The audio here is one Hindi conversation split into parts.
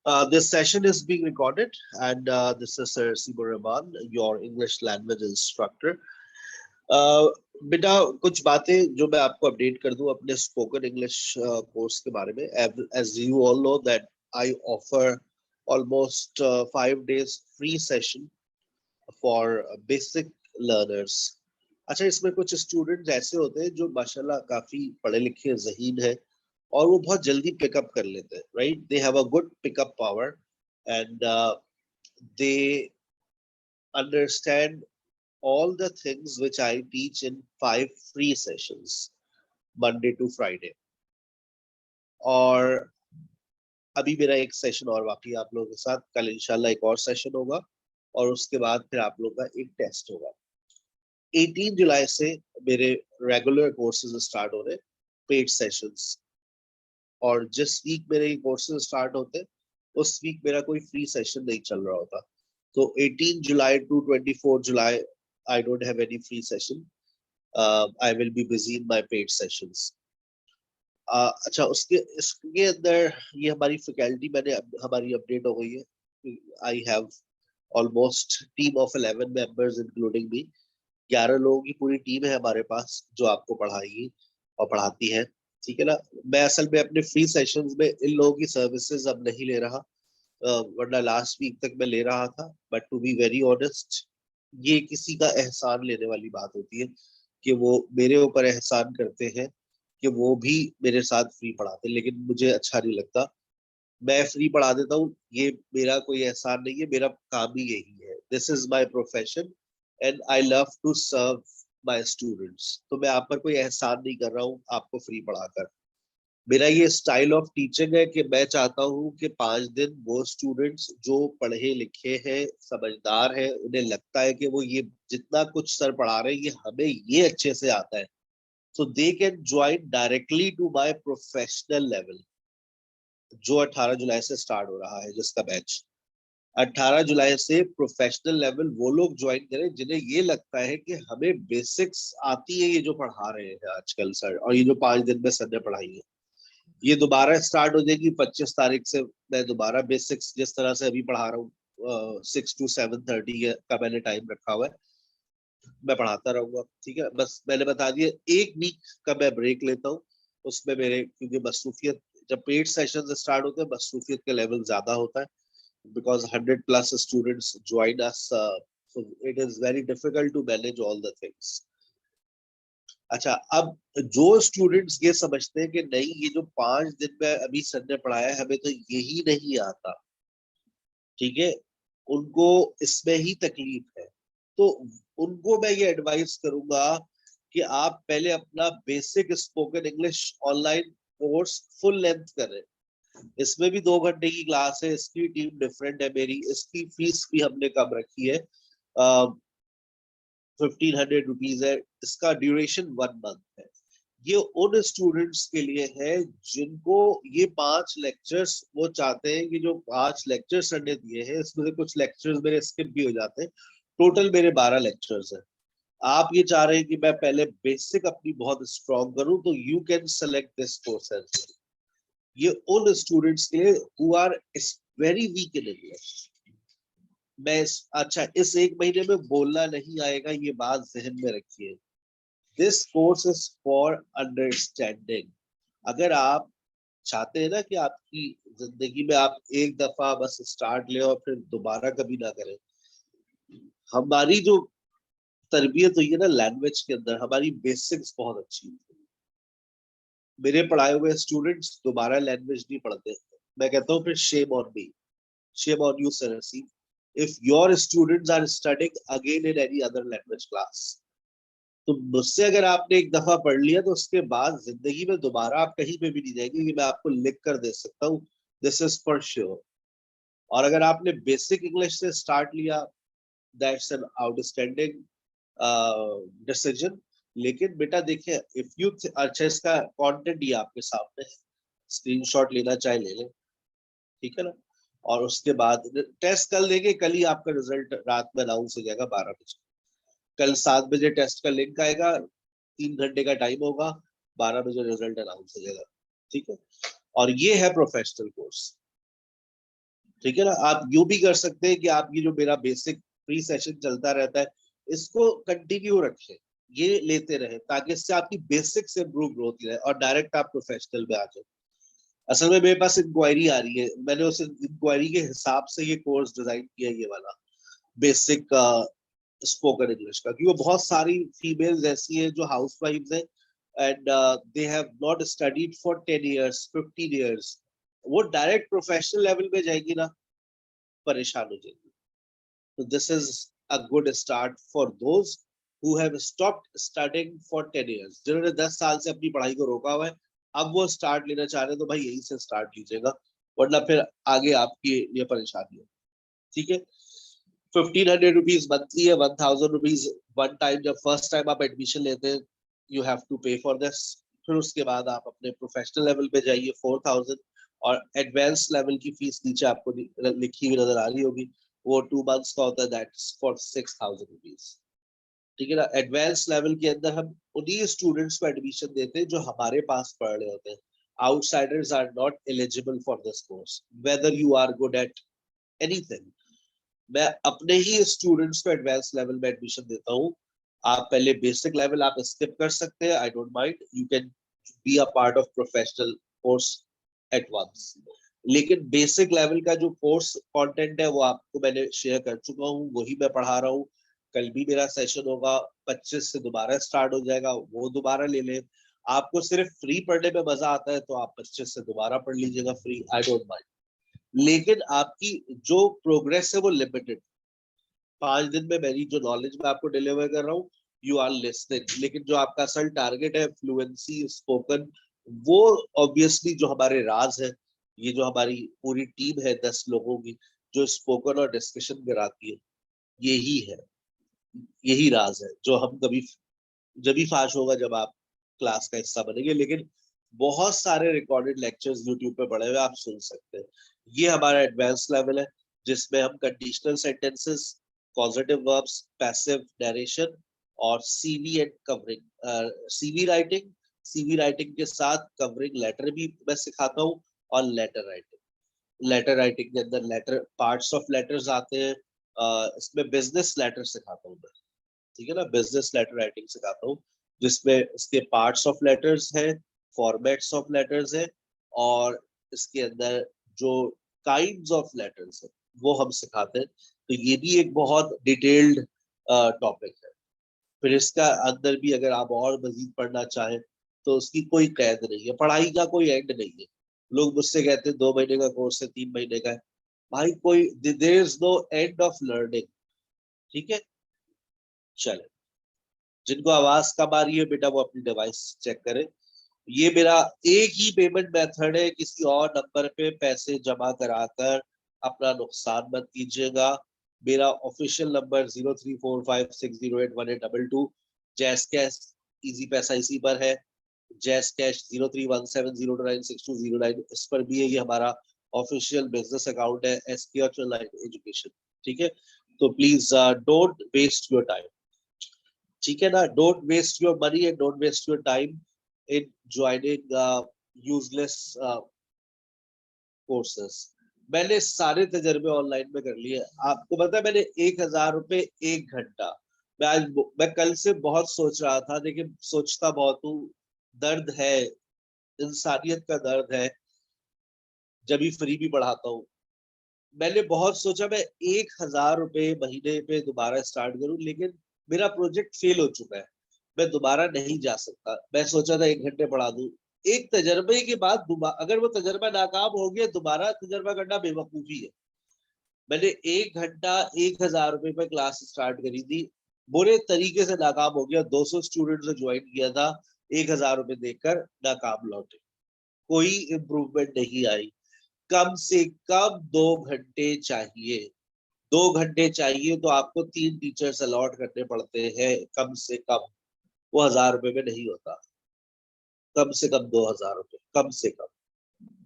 This session is being recorded, and this is Sir Sibur Rahman, your English language instructor. Uh, बेटा कुछ बातें जो मैं आपको अपडेट कर दूं अपने स्पोकन इंग्लिश कोर्स के बारे में. As you all know that I offer almost 5 days free session for basic learners. अच्छा, इसमें कुछ स्टूडेंट्स ऐसे होते हैं जो माशाल्लाह काफी पढ़े लिखे ज़हीन है और वो बहुत जल्दी पिकअप कर लेते हैं, right? They have a good pickup power and they understand all the things which I teach in 5 free sessions, Monday to Friday. और अभी मेरा एक सेशन और बाकी आप लोगों के साथ, कल इंशाल्लाह एक और सेशन होगा और उसके बाद फिर आप लोगों का एक टेस्ट होगा. 18 जुलाई से मेरे रेगुलर कोर्सेज स्टार्ट हो रहे, पेड सेशंस. और जिस वीक मेरे ये कोर्सेज स्टार्ट होते उस वीक मेरा कोई फ्री सेशन नहीं चल रहा होता. तो 18 July to 24 July I don't have any free session. I will be busy in my paid sessions. अच्छा, उसके इसके अंदर ये हमारी फैकल्टी मैंने हमारी अपडेट हो गई है. I have almost team of 11 members including me. 11 लोगों की पूरी टीम है हमारे पास जो आपको पढ़ाएगी और पढ़ाती है, ठीक है ना. मैं असल में अपने फ्री सेशंस में इन लोगों की सर्विसेज अब नहीं ले रहा, वरना लास्ट वीक तक मैं ले रहा था. But to be very honest, ये किसी का एहसान लेने वाली बात होती है कि वो मेरे ऊपर एहसान करते हैं कि वो भी मेरे साथ फ्री पढ़ाते हैं, लेकिन मुझे अच्छा नहीं लगता. मैं फ्री पढ़ा देता हूँ, ये मेरा कोई एहसान नहीं है, मेरा काम ही यही है. This is my profession and I love to serve my students. तो मैं आप पर कोई एहसान नहीं कर रहा हूँ आपको फ्री पढ़ाकर. मेरा ये स्टाइल ऑफ टीचिंग है कि मैं चाहता हूँ कि 5 दिन वो स्टूडेंट्स जो पढ़े लिखे हैं, समझदार हैं, उन्हें लगता है कि वो ये जितना कुछ सर पढ़ा रहे हैं ये हमें ये अच्छे से आता है, so they can join directly to my professional level, जो 18 जुलाई से स्टार्ट हो रहा है जिसका बैच. 18 जुलाई से प्रोफेशनल लेवल वो लोग ज्वाइन करें जिन्हें ये लगता है कि हमें बेसिक्स आती है ये जो पढ़ा रहे हैं आजकल सर, और ये जो 5 दिन में सर ने पढ़ाई है. ये दोबारा स्टार्ट हो जाएगी 25 तारीख से. मैं दोबारा बेसिक्स जिस तरह से अभी पढ़ा रहा हूँ 6 to 7:30 का मैंने टाइम रखा हुआ है, मैं पढ़ाता रहूंगा, ठीक है. बस मैंने बता दिया, एक वीक का मैं ब्रेक लेता हूँ. उसमें मेरे क्योंकि मसरूफियत, जब पेड सेशन स्टार्ट होते हैं मसरूफियत का लेवल ज्यादा होता है, because 100+ students join us, so it is very difficult to manage all the things. अच्छा, अब जो स्टूडेंट्स ये समझते हैं कि नहीं ये जो 5 दिन में अभी सर ने पढ़ाया है हमें तो यही नहीं आता, ठीक है, उनको इसमें ही तकलीफ है. तो उनको मैं ये एडवाइस करूंगा कि आप पहले अपना basic spoken English online course full length करें. इसमें भी 2 घंटे की क्लास है, इसकी टीम डिफरेंट है मेरी, इसकी फीस भी हमने कम रखी है, 1500 रुपीज है. इसका ड्यूरेशन 1 मंथ है. ये उन स्टूडेंट्स के लिए है जिनको ये 5 लेक्चर्स वो चाहते हैं कि जो 5 लेक्चर्स सर ने दिए हैं इसमें से कुछ लेक्चर्स मेरे स्किप भी हो जाते हैं. टोटल मेरे 12 लेक्चर्स हैं. आप ये चाह रहे हैं कि मैं पहले बेसिक अपनी बहुत स्ट्रॉन्ग करूं, तो you can select this course as well. ये उन स्टूडेंट्स के लिए who are very weak in English. मैं अच्छा, इस एक महीने में बोलना नहीं आएगा, ये बात जहन में रखिए. This course is for understanding. अगर आप चाहते हैं ना कि आपकी जिंदगी में आप एक दफा बस स्टार्ट ले और फिर दोबारा कभी ना करें, हमारी जो तरबियत हुई है ना लैंग्वेज के अंदर, हमारी बेसिक्स बहुत अच्छी है. मेरे पढ़ाए हुए स्टूडेंट्स दोबारा लैंग्वेज नहीं पढ़ते. मैं कहता हूँ फिर shame on me, shame on you sir, if your students are studying again in any other language class. तो मुझसे अगर आपने एक दफा पढ़ लिया तो उसके बाद जिंदगी में दोबारा आप कहीं पे भी नहीं जाएंगे, ये मैं आपको लिख कर दे सकता हूँ. This is for sure. और अगर आपने बेसिक इंग्लिश से स्टार्ट लिया, दैट्स एन आउटस्टैंडिंग डिसीजन. लेकिन बेटा देखिए, इफ यू अच्छा, इसका कंटेंट ही आपके सामने है, स्क्रीनशॉट लेना चाहे ले लें, ठीक है ना. और उसके बाद टेस्ट कल देंगे, कल ही आपका रिजल्ट रात में अनाउंस हो जाएगा 12 बजे. कल 7 बजे टेस्ट का लिंक आएगा, 3 घंटे का टाइम होगा, 12 बजे रिजल्ट अनाउंस हो जाएगा, ठीक है. और ये है प्रोफेशनल कोर्स. ठीक है ना। आप यूं भी कर सकते हैं कि आप ये जो मेरा बेसिक फ्री सेशन चलता रहता है इसको कंटिन्यू रखें, ये लेते रहे, ताकि इससे आपकी बेसिक से इम्प्रूव होती रहे और डायरेक्ट आप प्रोफेशनल में आ जाए। असल में मेरे पास इंक्वायरी आ रही है, मैंने उस इंक्वायरी के हिसाब से ये कोर्स डिजाइन किया, ये वाला बेसिक स्पोकन इंग्लिश का, क्योंकि बहुत सारी फीमेल्स ऐसी हैं जो हाउस वाइफ्स हैं and they have not studied for 10 years 15 years, वो डायरेक्ट प्रोफेशनल लेवल पे जाएगी ना, परेशान हो जाएगी। तो this is a good start for those who have stopped studying for 10 years, जिन्होंने 10 साल से अपनी पढ़ाई को रोका हुआ है, अब वो स्टार्ट लेना चाह रहे हैं, तो भाई यही से स्टार्ट लीजिएगा, वरना फिर आगे आपकी ये परेशानी है। ठीक है। 1500 रुपीज मंथली है, 1000 रुपीज वन टाइम, जब फर्स्ट टाइम आप एडमिशन लेते हैं यू हैव टू पे फॉर दिस। फिर उसके बाद आप अपने प्रोफेशनल लेवल पे जाइए 4000, और एडवांस लेवल की फीस नीचे आपको लिखी हुई नजर आ रही होगी, वो 2 months का होता है, दैट्स फॉर 6000 रुपीज। ठीक है ना। एडवांस लेवल के अंदर हम उन्हीं स्टूडेंट्स को एडमिशन देते हैं जो हमारे पास पढ़ रहे होते हैं। Outsiders are not eligible for this course, whether you are good at anything. मैं अपने ही स्टूडेंट्स को एडवांस लेवल में एडमिशन देता हूँ। आप पहले बेसिक लेवल आप स्किप कर सकते हैं, I don't mind, you can be a part of professional course at once. लेकिन बेसिक लेवल का जो कोर्स कंटेंट है वो आपको मैंने शेयर कर चुका हूँ, वही मैं पढ़ा रहा हूँ। कल भी मेरा सेशन होगा, 25 से दोबारा स्टार्ट हो जाएगा, वो दोबारा ले लें। आपको सिर्फ फ्री पढ़ने में मजा आता है तो आप 25 से दोबारा पढ़ लीजिएगा फ्री, आई डोंट माइंड। लेकिन आपकी जो प्रोग्रेस है वो लिमिटेड, 5 दिन में मेरी जो नॉलेज मैं आपको डिलीवर कर रहा हूँ, यू आर लिसनिंग, लेकिन जो आपका असल टारगेट है फ्लुएंसी स्पोकन, वो ऑब्वियसली जो हमारे राज है, ये जो हमारी पूरी टीम है 10 लोगों की जो स्पोकन और डिस्कशन कराती है, यही है, यही राज है जो हम कभी, जब भी फाश होगा जब आप क्लास का हिस्सा बनेंगे। लेकिन बहुत सारे रिकॉर्डेड लेक्चर्स यूट्यूब पे पड़े हुए आप सुन सकते हैं। ये हमारा एडवांस लेवल है, जिसमें हम conditional sentences, positive verbs, passive narration और CV and covering, CV writing, CV writing के साथ कवरिंग लेटर भी मैं सिखाता हूँ, और लेटर राइटिंग, लेटर राइटिंग के अंदर लेटर पार्ट्स ऑफ लेटर्स आते हैं, इसमें बिजनेस लेटर सिखाता हूँ मैं। ठीक है ना, बिजनेस लेटर राइटिंग सिखाता हूँ, जिसमें इसके पार्ट्स ऑफ लेटर्स है, फॉर्मेट्स ऑफ लेटर्स है, और इसके अंदर जो काइंड्स ऑफ लेटर्स है वो हम सिखाते हैं। तो ये भी एक बहुत डिटेल्ड टॉपिक है। फिर इसका अंदर भी अगर आप और मजीद पढ़ना चाहें तो उसकी कोई कैद नहीं है, पढ़ाई का कोई एंड नहीं है। लोग मुझसे कहते हैं 2 महीने का कोर्स है, 3 महीने का है, भाई कोई there is no end of learning. ठीक है। चले, जिनको आवाज कम आ रही है बेटा वो अपनी डिवाइस चेक करें। ये मेरा एक ही पेमेंट मेथड है, किसी और नंबर पे पैसे जमा कराकर अपना नुकसान मत कीजिएगा। मेरा ऑफिशियल नंबर 0345608182, जैस कैश इजी पैसा इसी पर है, जैस कैश 031702962009 इस पर भी है। ये हमारा ऑफिशियल बिजनेस अकाउंट है, एसके एजुकेशन। ठीक है। तो please don't waste your time. ठीक है ना, don't waste your money and don't waste your time in joining useless courses. मैंने सारे तजर्बे ऑनलाइन में कर लिए। आपको पता है मैंने 1000 रुपए 1 घंटा, मैं कल से बहुत सोच रहा था, लेकिन सोचता बहुत हूँ, दर्द है, इंसानियत का दर्द है, जब भी फ्री भी पढ़ाता हूँ। मैंने बहुत सोचा मैं 1000 रुपए महीने पे दोबारा स्टार्ट करूं, लेकिन मेरा प्रोजेक्ट फेल हो चुका है, मैं दोबारा नहीं जा सकता। मैं सोचा था 1 घंटे पढ़ा दूं, एक तजर्बे के बाद अगर वो तजर्बा नाकाम हो गया, दोबारा तजर्बा करना बेवकूफी है। मैंने 1 घंटा 1000 रुपए पे क्लास स्टार्ट करी थी, बुरे तरीके से नाकाम हो गया, 200 स्टूडेंट ने ज्वाइन किया था, 1000 रुपए देकर नाकाम लौटे, कोई इम्प्रूवमेंट नहीं आई। कम से कम 2 घंटे चाहिए, 2 घंटे चाहिए तो आपको 3 टीचर्स अलॉट करने पड़ते हैं कम से कम, वो 1000 रुपए में नहीं होता। कम से कम 2000 रुपए, कम से कम,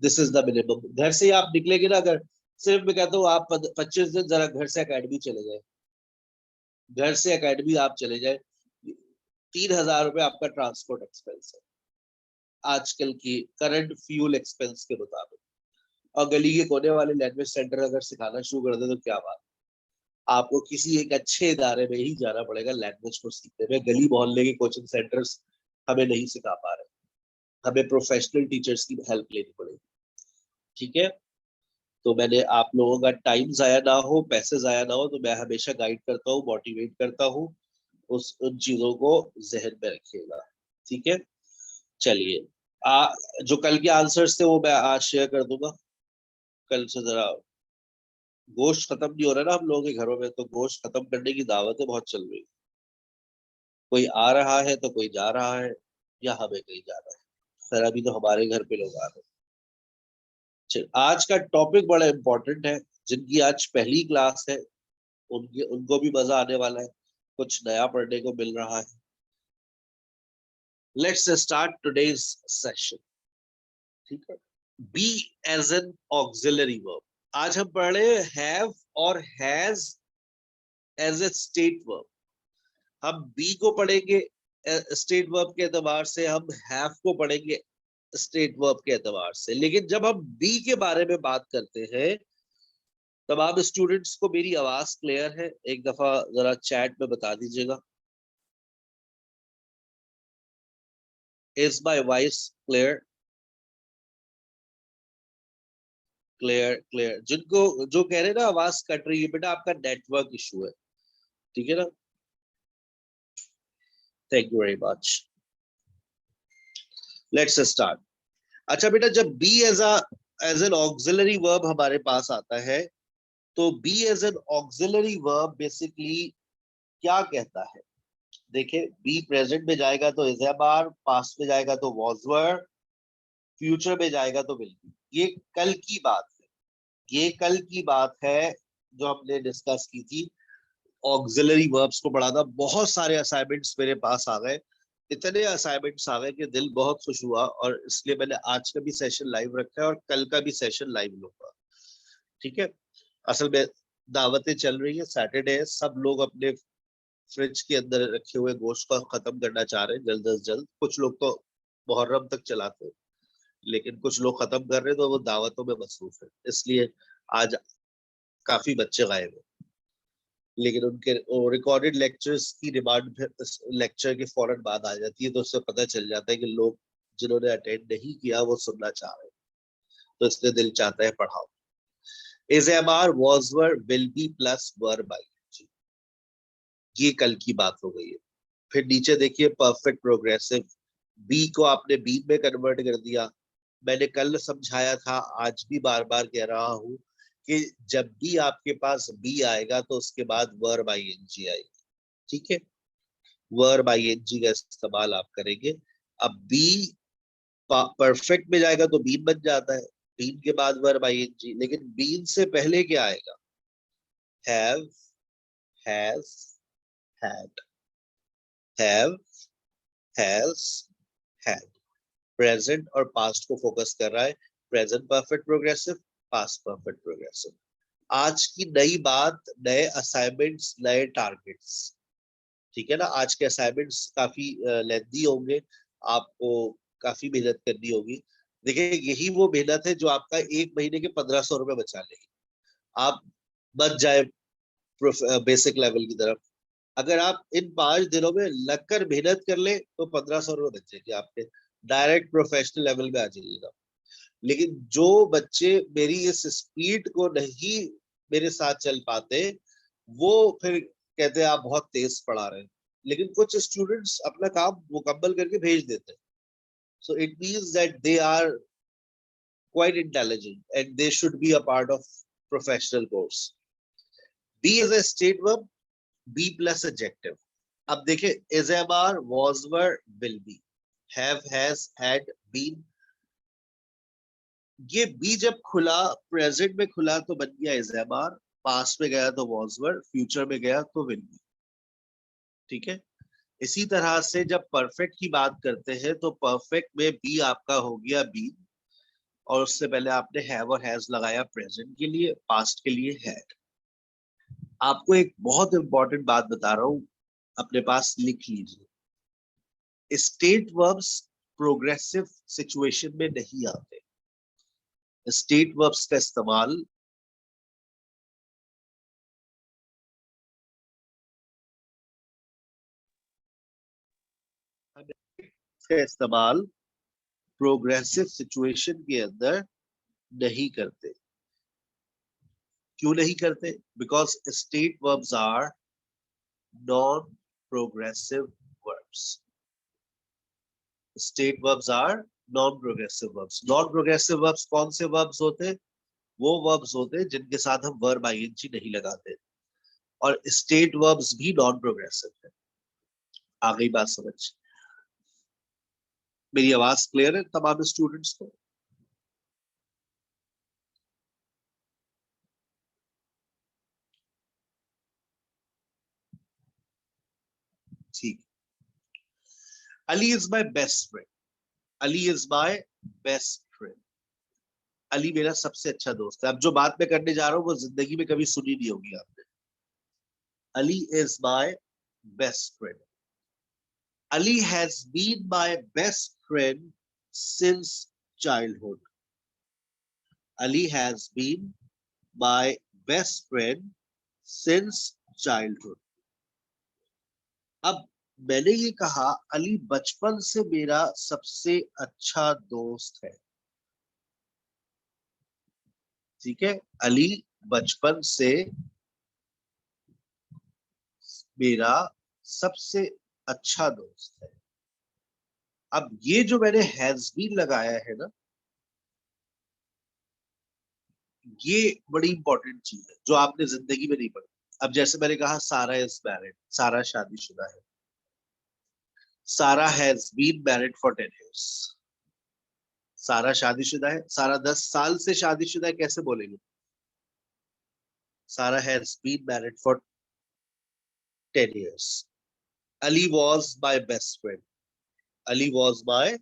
दिस इज द मिनिमम। घर से ही आप निकलेंगे ना, अगर सिर्फ मैं कहता हूँ आप 25 दिन जरा घर से अकेडमी चले जाए, घर से अकेडमी आप चले जाए, 3000 रुपए आपका ट्रांसपोर्ट एक्सपेंस है आजकल की करंट फ्यूल एक्सपेंस के मुताबिक। और गली के कोने वाले लैंग्वेज सेंटर अगर सिखाना शुरू कर दे तो क्या बात, आपको किसी एक अच्छे इदारे में ही जाना पड़ेगा लैंग्वेज को सीखने में। गली मोहल्ले के कोचिंग सेंटर्स हमें नहीं सिखा पा रहे, हमें प्रोफेशनल टीचर्स की हेल्प लेनी पड़ेगी। ठीक है, तो मैंने आप लोगों का टाइम जाया ना हो, पैसे जाया ना हो, तो मैं हमेशा गाइड करता हूँ, मोटिवेट करता हूँ, उन चीजों को जहन में रखिएगा। ठीक है, चलिए जो कल के आंसर्स थे वो मैं आज शेयर कर दूंगा। कल से जरा गोश्त खत्म नहीं हो रहा ना हम लोगों के घरों में, तो गोश्त खत्म करने की दावतें बहुत चल रही। कोई आ रहा है तो कोई जा रहा है, या हमें कहीं जाना है। सर अभी तो हमारे घर पे लोग आ रहे हैं। चल, आज का टॉपिक बड़ा इंपॉर्टेंट है। जिनकी आज पहली क्लास है उनको भी मजा आने वाला है, कुछ नया पढ़ने को मिल रहा है। Let's start today's session. ठीक है, be as an auxiliary verb. आज हम पढ़े हैव और has as a state verb. हम बी को पढ़ेंगे स्टेट वर्ब के एतबार से, हम हैव को पढ़ेंगे स्टेट वर्ब के एतबार से। लेकिन जब हम बी के बारे में बात करते हैं, तमाम स्टूडेंट्स को मेरी आवाज क्लियर है? एक दफा जरा चैट में बता दीजिएगा, is my voice clear? Clear clear. जिनको जो कह रहे हैं ना आवाज कट रही है, बेटा आपका नेटवर्क इशू है। ठीक है ना, thank you very much. Let's start. अच्छा बेटा, जब be as an auxiliary verb हमारे पास आता है, तो be as an auxiliary verb basically क्या कहता है? देखिए, बी प्रेजेंट में जाएगा तो इज ए बार, पास्ट में जाएगा तो वॉज वर, फ्यूचर में जाएगा तो विल बी। ये कल की बात है, ये कल की बात है जो हमने डिस्कस की थी। ऑक्सिलरी वर्ब्स को पढ़ाना, बहुत सारे असाइनमेंट्स मेरे पास आ गए, इतने असाइनमेंट्स आ गए कि दिल बहुत खुश हुआ, और इसलिए मैंने आज का भी सेशन लाइव रखा है और कल का भी सेशन लाइव लूंगा। ठीक है, असल में दावतें चल रही है, सैटरडे है, सब लोग अपने फ्रिज के अंदर रखे हुए गोश्त को खत्म करना चाह रहे हैं जल्द से जल्द। कुछ लोग तो मुहर्रम तक चलाते हैं, लेकिन कुछ लोग खत्म कर रहे हैं तो वो दावतों में मसरूफ है, इसलिए आज काफी बच्चे गायब हैं। लेकिन उनके रिकॉर्डेड लेक्चर्स की डिमांड लेक्चर के फौरन बाद आ जाती है, तो उससे पता चल जाता है कि लोग जिन्होंने अटेंड नहीं किया वो सुनना चाह रहे हैं, तो इसलिए दिल चाहता है पढ़ाओ। Is am are was were will be plus were by, ये कल की बात हो गई है। फिर नीचे देखिए परफेक्ट प्रोग्रेसिव, बी को आपने बी में कन्वर्ट कर दिया। मैंने कल समझाया था, आज भी बार बार कह रहा हूं कि जब भी आपके पास बी आएगा तो उसके बाद वर्ब आईएनजी आएगी। ठीक है, वर्ब आईएनजी का इस्तेमाल आप करेंगे। अब बी परफेक्ट में जाएगा तो बीन बन जाता है, बीन के बाद वर्ब आईएनजी, लेकिन बीन से पहले क्या आएगा? Have, has, had. Have, has, had. Present और पास्ट को फोकस कर रहा है। Present perfect progressive, past perfect progressive. आज की नई बात, नए असाइनमेंट्स, नए टारगेट्स। ठीक है ना, आज के असाइनमेंट्स काफी लेंथी होंगे, आपको काफी मेहनत करनी होगी। देखिए, यही वो मेहनत है जो आपका एक महीने के 1500 रुपए बचा लेगी। आप बच जाए बेसिक लेवल की तरफ, अगर आप इन 5 दिनों में लगकर मेहनत कर ले तो 1500 रुपए बच जाएंगे आपके, डायरेक्ट प्रोफेशनल लेवल में आ जाइएगा। लेकिन जो बच्चे मेरी इस स्पीड को नहीं मेरे साथ चल पाते, वो फिर कहते हैं आप बहुत तेज पढ़ा रहे हैं। लेकिन कुछ स्टूडेंट्स अपना काम मुकम्मल करके भेज देते हैं, so it means that they are quite intelligent and they should be a part of professional course. Be is a state verb, be plus adjective. अब देखिए, is am was were will be, have has had been, ये बी जब खुला प्रेजेंट में खुला तो बन गया इज एम आर, पास्ट में गया तो वॉज वर, फ्यूचर में गया तो विल बी। ठीक है, इसी तरह से जब परफेक्ट की बात करते हैं तो परफेक्ट में बी आपका हो गया बी, और उससे पहले आपने हैव और हैज लगाया प्रेजेंट के लिए, पास्ट के लिए हैड। आपको एक बहुत इंपॉर्टेंट बात बता रहा हूं, अपने पास लिख लीजिए। स्टेट वर्ब्स प्रोग्रेसिव सिचुएशन में नहीं आते। स्टेट वर्ब्स का इस्तेमाल प्रोग्रेसिव सिचुएशन के अंदर नहीं करते। क्यों नहीं करते? Because state verbs are non progressive verbs. State verbs are non progressive verbs. Non progressive verbs कौन से वर्ब्स होते हैं? वो वर्ब्स होते हैं जिनके साथ हम वर्ब आईएनजी नहीं लगाते, और स्टेट वर्ब्स भी नॉन प्रोग्रेसिव है। आ गई बात समझ? मेरी आवाज क्लियर है तमाम स्टूडेंट्स को? ठीक। Ali is my best friend. Ali is my best friend. Ali मेरा सबसे अच्छा दोस्त है। अब जो बात मैं करने जा रहा हूं वो जिंदगी में कभी सुनी नहीं होगी आपने। Ali is my best friend. Ali has been my best friend since childhood. Ali has been my best friend since childhood. अब मैंने ये कहा अली बचपन से मेरा सबसे अच्छा दोस्त है। ठीक है, अली बचपन से मेरा सबसे अच्छा दोस्त है। अब ये जो मैंने हैज बीन लगाया है ना, ये बड़ी इंपॉर्टेंट चीज है जो आपने जिंदगी में नहीं पढ़ी। अब जैसे मैंने कहा सारा इज मैरिड, सारा शादीशुदा है। Sara has been married for 10 years। सारा शादीशुदा है। सारा 10 साल से शादीशुदा है, कैसे बोलेंगे? Sara has been married for 10 years। Ali was my best friend. Ali was my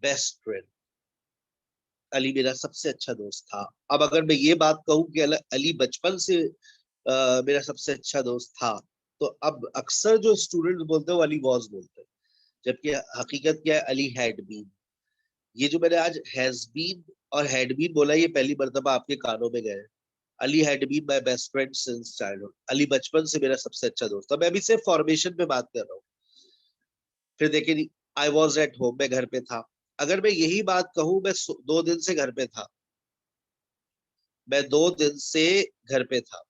best friend. Ali मेरा सबसे अच्छा दोस्त था। अब अगर मैं ये बात कहूं कि अली बचपन से मेरा सबसे अच्छा दोस्त था, तो अब अक्सर जो स्टूडेंट्स बोलते हैं वो अली वॉज बोलते हैं, जबकि हकीकत क्या है? Ali had been. ये जो मैंने आज हैज बीन और हैड बीन बोला, ये पहली मर्तबा आपके कानों में गए। Ali had been my best friend since childhood. Ali बचपन से मेरा सबसे अच्छा दोस्त था। मैं अभी सिर्फ फॉर्मेशन पे बात कर रहा हूँ। फिर देखिए, आई वॉज एट होम, मैं घर पे था। अगर मैं यही बात कहूं, मैं 2 दिन से घर पे था, मैं 2 दिन से घर पे था।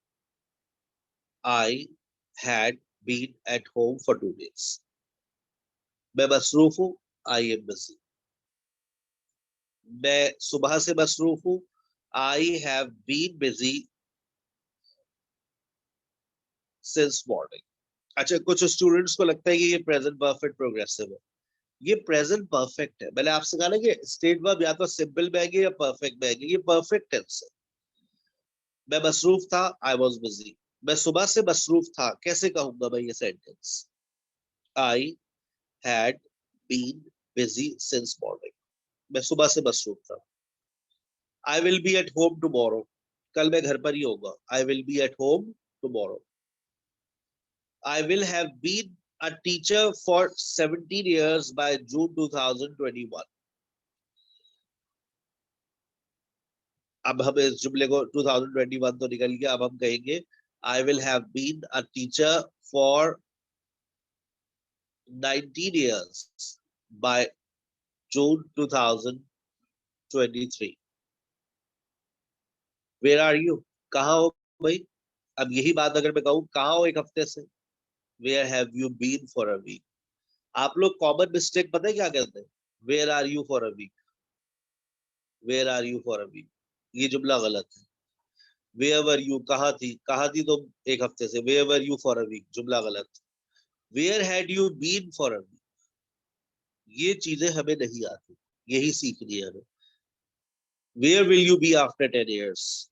I had been at home for 2 days। मैं मसरूफ हूं, आई एम बिजी। मैं सुबह से मसरूफ हूं, I have been busy since morning. अच्छा, कुछ स्टूडेंट्स को लगता है कि ये प्रेजेंट परफेक्ट प्रोग्रेसिव है। ये प्रेजेंट परफेक्ट है। मैंने आपसे कहा ना कि स्टेट वर्ब या तो सिंपल में आएंगे या परफेक्ट में आएंगे। ये परफेक्ट टेंस है। मैं मसरूफ था, आई वॉज बिजी। मैं सुबह से मसरूफ था, कैसे कहूंगा मैं ये sentence? I had been busy since morning. मैं सुबह से मसरूफ था। I will be at home tomorrow. कल मैं घर पर ही होगा। I will be at home tomorrow. I will have been a teacher for 17 years by June 2021। अब हम इस जुमले को 2021 तो निकल गया, अब हम कहेंगे I will have been a teacher for 19 years by June 2023। Where are you? कहाँ हो भाई? अब यही बात अगर मैं कहूँ कहाँ हो एक हफ्ते से, where have you been for a week. आप लोग कॉमन मिस्टेक पता है क्या करते हैं? Where are you for a week. Where are you for a week, ये जुमला गलत है। वेयर वर यू, कहाँ थी तुम एक हफ्ते से? Where were you for a week, जुमला गलत। Where had you been for a week. ये चीजें हमें नहीं आती, यही सीखनी है हमें। Where will you be after 10 years।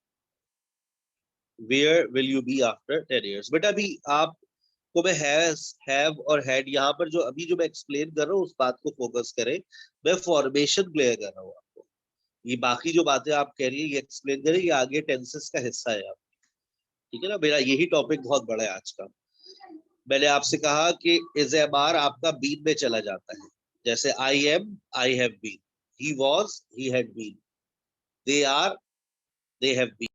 Where will you be after 10 years। बेटा अभी आपको मैं हैव और हैड, यहाँ पर जो अभी जो मैं एक्सप्लेन कर रहा हूँ उस बात को फोकस करें। मैं फॉर्मेशन क्लियर कर रहा हूँ आपको। ये बाकी जो बातें आप कह रही है ये एक्सप्लेन करें, ये आगे टेंसेस का हिस्सा है आप। ठीक है ना? मेरा यही टॉपिक बहुत बड़ा है आज का। मैंने आपसे कहा कि इज ए बार आपका बीन में चला जाता है। जैसे I am, I have been. He was, he had been. they are, they have been.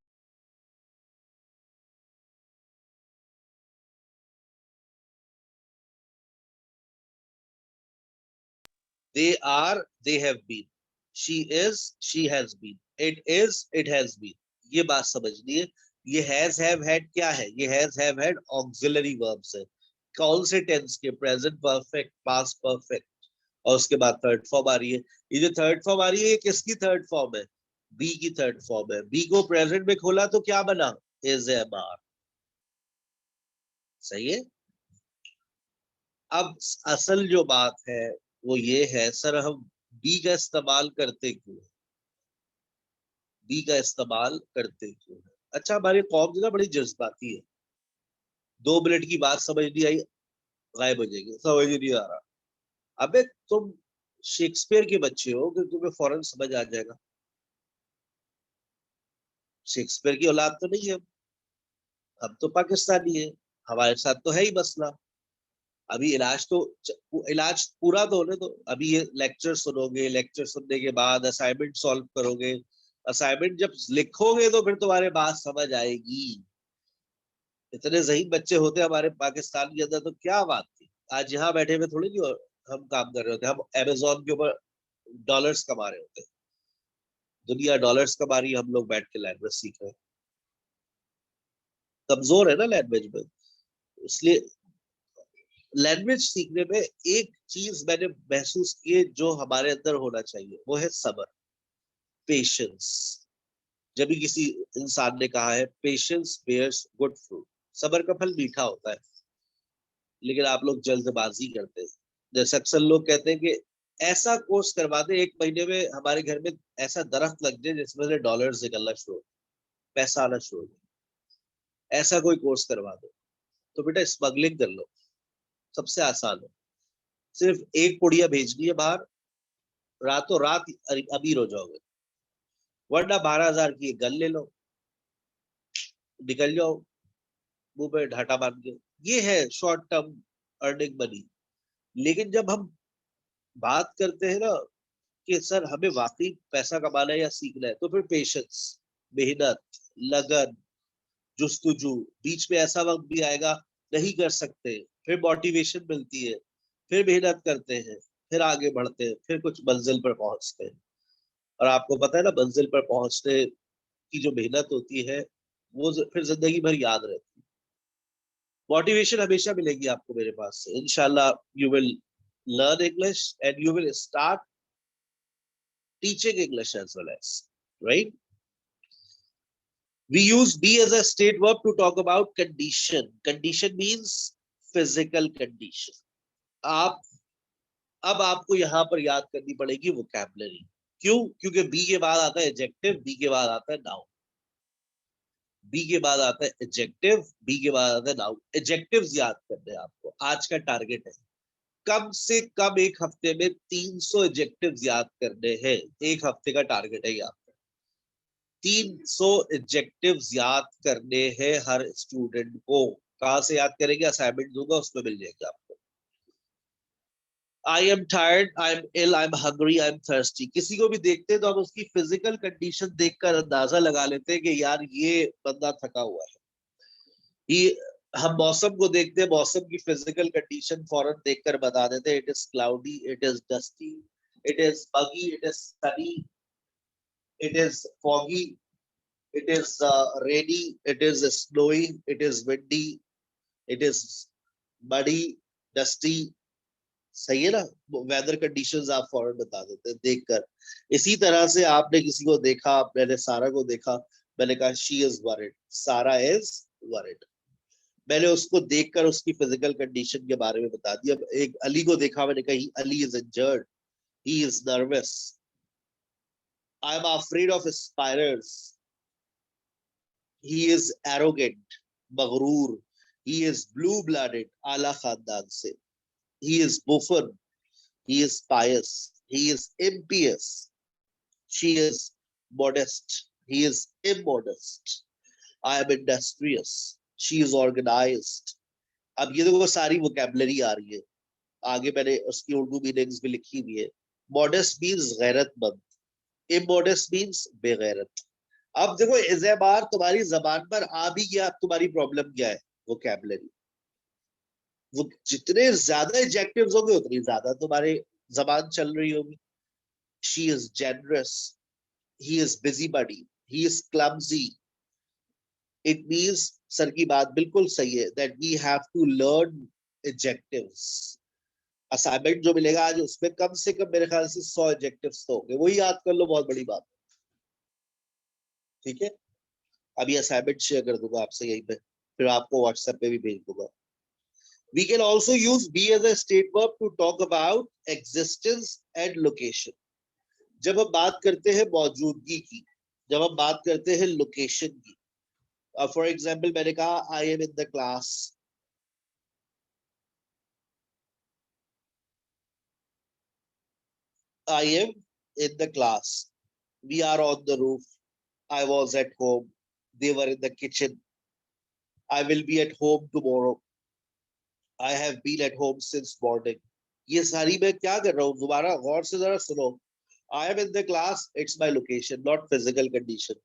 They are, they have been. She is, she has been. It is, it has been. ये बात समझनी है. ये has have had क्या है? ये has have had auxiliary verbs है. कौन से टेंस के? प्रेजेंट परफेक्ट, पास्ट परफेक्ट, और उसके बाद थर्ड फॉर्म आ रही है. ये जो थर्ड फॉर्म आ रही है, ये किसकी थर्ड फॉर्म है? बी की थर्ड फॉर्म है. बी को प्रेजेंट में खोला तो क्या बना? Is am are. सही है. अब असल जो बात है वो ये है, सर हम बी का इस्तेमाल करते क्यों? बी का इस्तेमाल करते क्यों है? अच्छा, हमारी कौम जो ना बड़ी जज्बाती है. 2 मिनट की बात समझ नहीं आई, गायब हो जाएगी, समझ नहीं आ रहा. अबे तुम शेक्सपियर के बच्चे हो कि तुम्हें फौरन समझ आ जाएगा? शेक्सपियर की औलाद तो नहीं है हम तो पाकिस्तानी है. हमारे साथ तो है ही मसला. अभी इलाज तो, इलाज पूरा तो होने दो. अभी ये लेक्चर सुनोगे, लेक्चर सुनने के बाद असाइनमेंट सॉल्व करोगे. असाइनमेंट जब लिखोगे तो फिर तुम्हारे बात समझ आएगी. इतने ज़हीन बच्चे होते हमारे पाकिस्तान के अंदर तो क्या बात थी. आज यहाँ बैठे हुए थोड़ी नहीं हम काम कर रहे होते. हम अमेजोन के ऊपर डॉलर्स कमा रहे होते. दुनिया डॉलर्स कमा रही है, हम लोग बैठ के लैंग्वेज सीख रहे हैं. कमजोर है ना लैंग्वेज में. इसलिए लैंग्वेज सीखने में एक चीज मैंने महसूस की है जो हमारे अंदर होना चाहिए, वो है सब्र, पेशेंस. जब भी किसी इंसान ने कहा है पेशेंस बेयर्स गुड फ्रूट, सब्र का फल मीठा होता है. लेकिन आप लोग जल्दबाजी करते हैं. जैसे अक्सर लोग कहते हैं कि ऐसा कोर्स करवा दे 1 महीने में हमारे घर में ऐसा दरख्त लग जाए जिसमें से डॉलर्स निकलना शुरू हो, पैसा आना शुरू हो. ऐसा कोई कोर्स करवा दो तो बेटा स्मगलिंग कर लो, सबसे आसान है. सिर्फ एक पुड़िया भेजनी है बाहर, रातों रात अमीर हो जाओगे. वरना 12,000 की गन ले लो, निकल जाओ मुंह पे ढाटा बांध के. ये है शॉर्ट टर्म अर्निंग मनी. लेकिन जब हम बात करते हैं ना कि सर हमें वाकई पैसा कमाना है या सीखना है, तो फिर पेशेंस, मेहनत, लगन, जुस्तजू. बीच में ऐसा वक्त भी आएगा नहीं कर सकते, फिर मोटिवेशन मिलती है, फिर मेहनत करते हैं, फिर आगे बढ़ते हैं, फिर कुछ मंजिल पर पहुंचते हैं. और आपको पता है ना, मंजिल पर पहुंचने की जो मेहनत होती है वो फिर जिंदगी भर याद रहती है. मोटिवेशन हमेशा मिलेगी आपको मेरे पास से. इंशाल्लाह you will learn English and you will start teaching English as well as, right. We use be as a state verb to talk about condition. Condition means physical condition. आप अब आपको यहां पर याद करनी पड़ेगी वोकैबुलरी. क्यों? क्योंकि बी के बाद आता है एडजेक्टिव, बी के बाद आता है नाउन. बी के बाद आता है एडजेक्टिव, बी के बाद आता है नाउन. एडजेक्टिव्स याद करने आपको आज का टारगेट है. कम से कम एक हफ्ते में 300 एडजेक्टिव्स याद करने हैं. एक हफ्ते का टारगेट है याद. 300 एडजेक्टिव्स याद करने हैं हर स्टूडेंट को. कहां से याद करेंगे? असाइनमेंट दूंगा उसमें मिल जाएगा आपको. I am tired, I am ill, I am hungry, I am thirsty. किसी को भी देखते हैं तो हम उसकी फिजिकल कंडीशन देखकर अंदाजा लगा लेते हैं कि यार ये बंदा थका हुआ है. ये हम मौसम को देखते हैं, मौसम की फिजिकल कंडीशन फौरन देखकर बता देते हैं. It is cloudy, it is dusty, it is buggy, it is sunny, it is foggy, it is rainy, it is snowy, it is windy, it is muddy, dusty. सही है ना. वेदर कंडीशंस आप फौरन बता देते हैं देखकर. इसी तरह से आपने किसी को देखा, मैंने सारा को देखा, मैंने कहा शी इज वरिड, सारा इज वरिड. मैंने उसको देखकर उसकी फिजिकल कंडीशन के बारे में बता दिया. एक अली को देखा, मैंने कहा Ali is injured, he is nervous, I am afraid of spiders, he is arrogant, maghrur, he is blue blooded, ala khandan se, he is buffoon, he is pious, he is impious, she is modest, he is immodest, I am industrious, she is organized. अब ये देखो सारी वोकैबुलरी आ रही है. आगे मैंने उसकी उर्दू मीनिंग्स भी लिखी हुई है. मॉडेस्ट मीन्स गैरतमंद, Immodest means बेगैरत. अब देखो इज़ेबार तुम्हारी जबान पर आ भी गया, तुम्हारी प्रॉब्लम क्या है? वोकैबुलरी. वो जितने ज्यादा एडजेक्टिव्स होंगे उतनी ज्यादा तुम्हारे जबान चल रही होगी. She is generous, he is busy body, he is clumsy. It means sir की बात बिल्कुल सही है that we have to learn adjectives. Assignment जो मिलेगा आज उसमें कम से कम मेरे ख्याल से 100 एडजेक्टिव्स तो होंगे, वही याद कर लो, बहुत बड़ी बात. ठीक है, अभी असाइनमेंट शेयर कर दूंगा आपसे यहीं पे, फिर आपको व्हाट्सएप पे भी भेज दूंगा. We can also use be as a state verb to talk about existence and location. जब हम बात करते हैं मौजूदगी की, जब हम बात करते हैं लोकेशन की. फॉर एग्जाम्पल मैंने कहा I am in the class. I am in the class. We are on the roof. I was at home. They were in the kitchen. I will be at home tomorrow. I have been at home since morning. ये सारी मैं क्या कर रहा हूँ, दोबारा गौर से जरा सुनो. I am in the class, it's my location, not physical condition.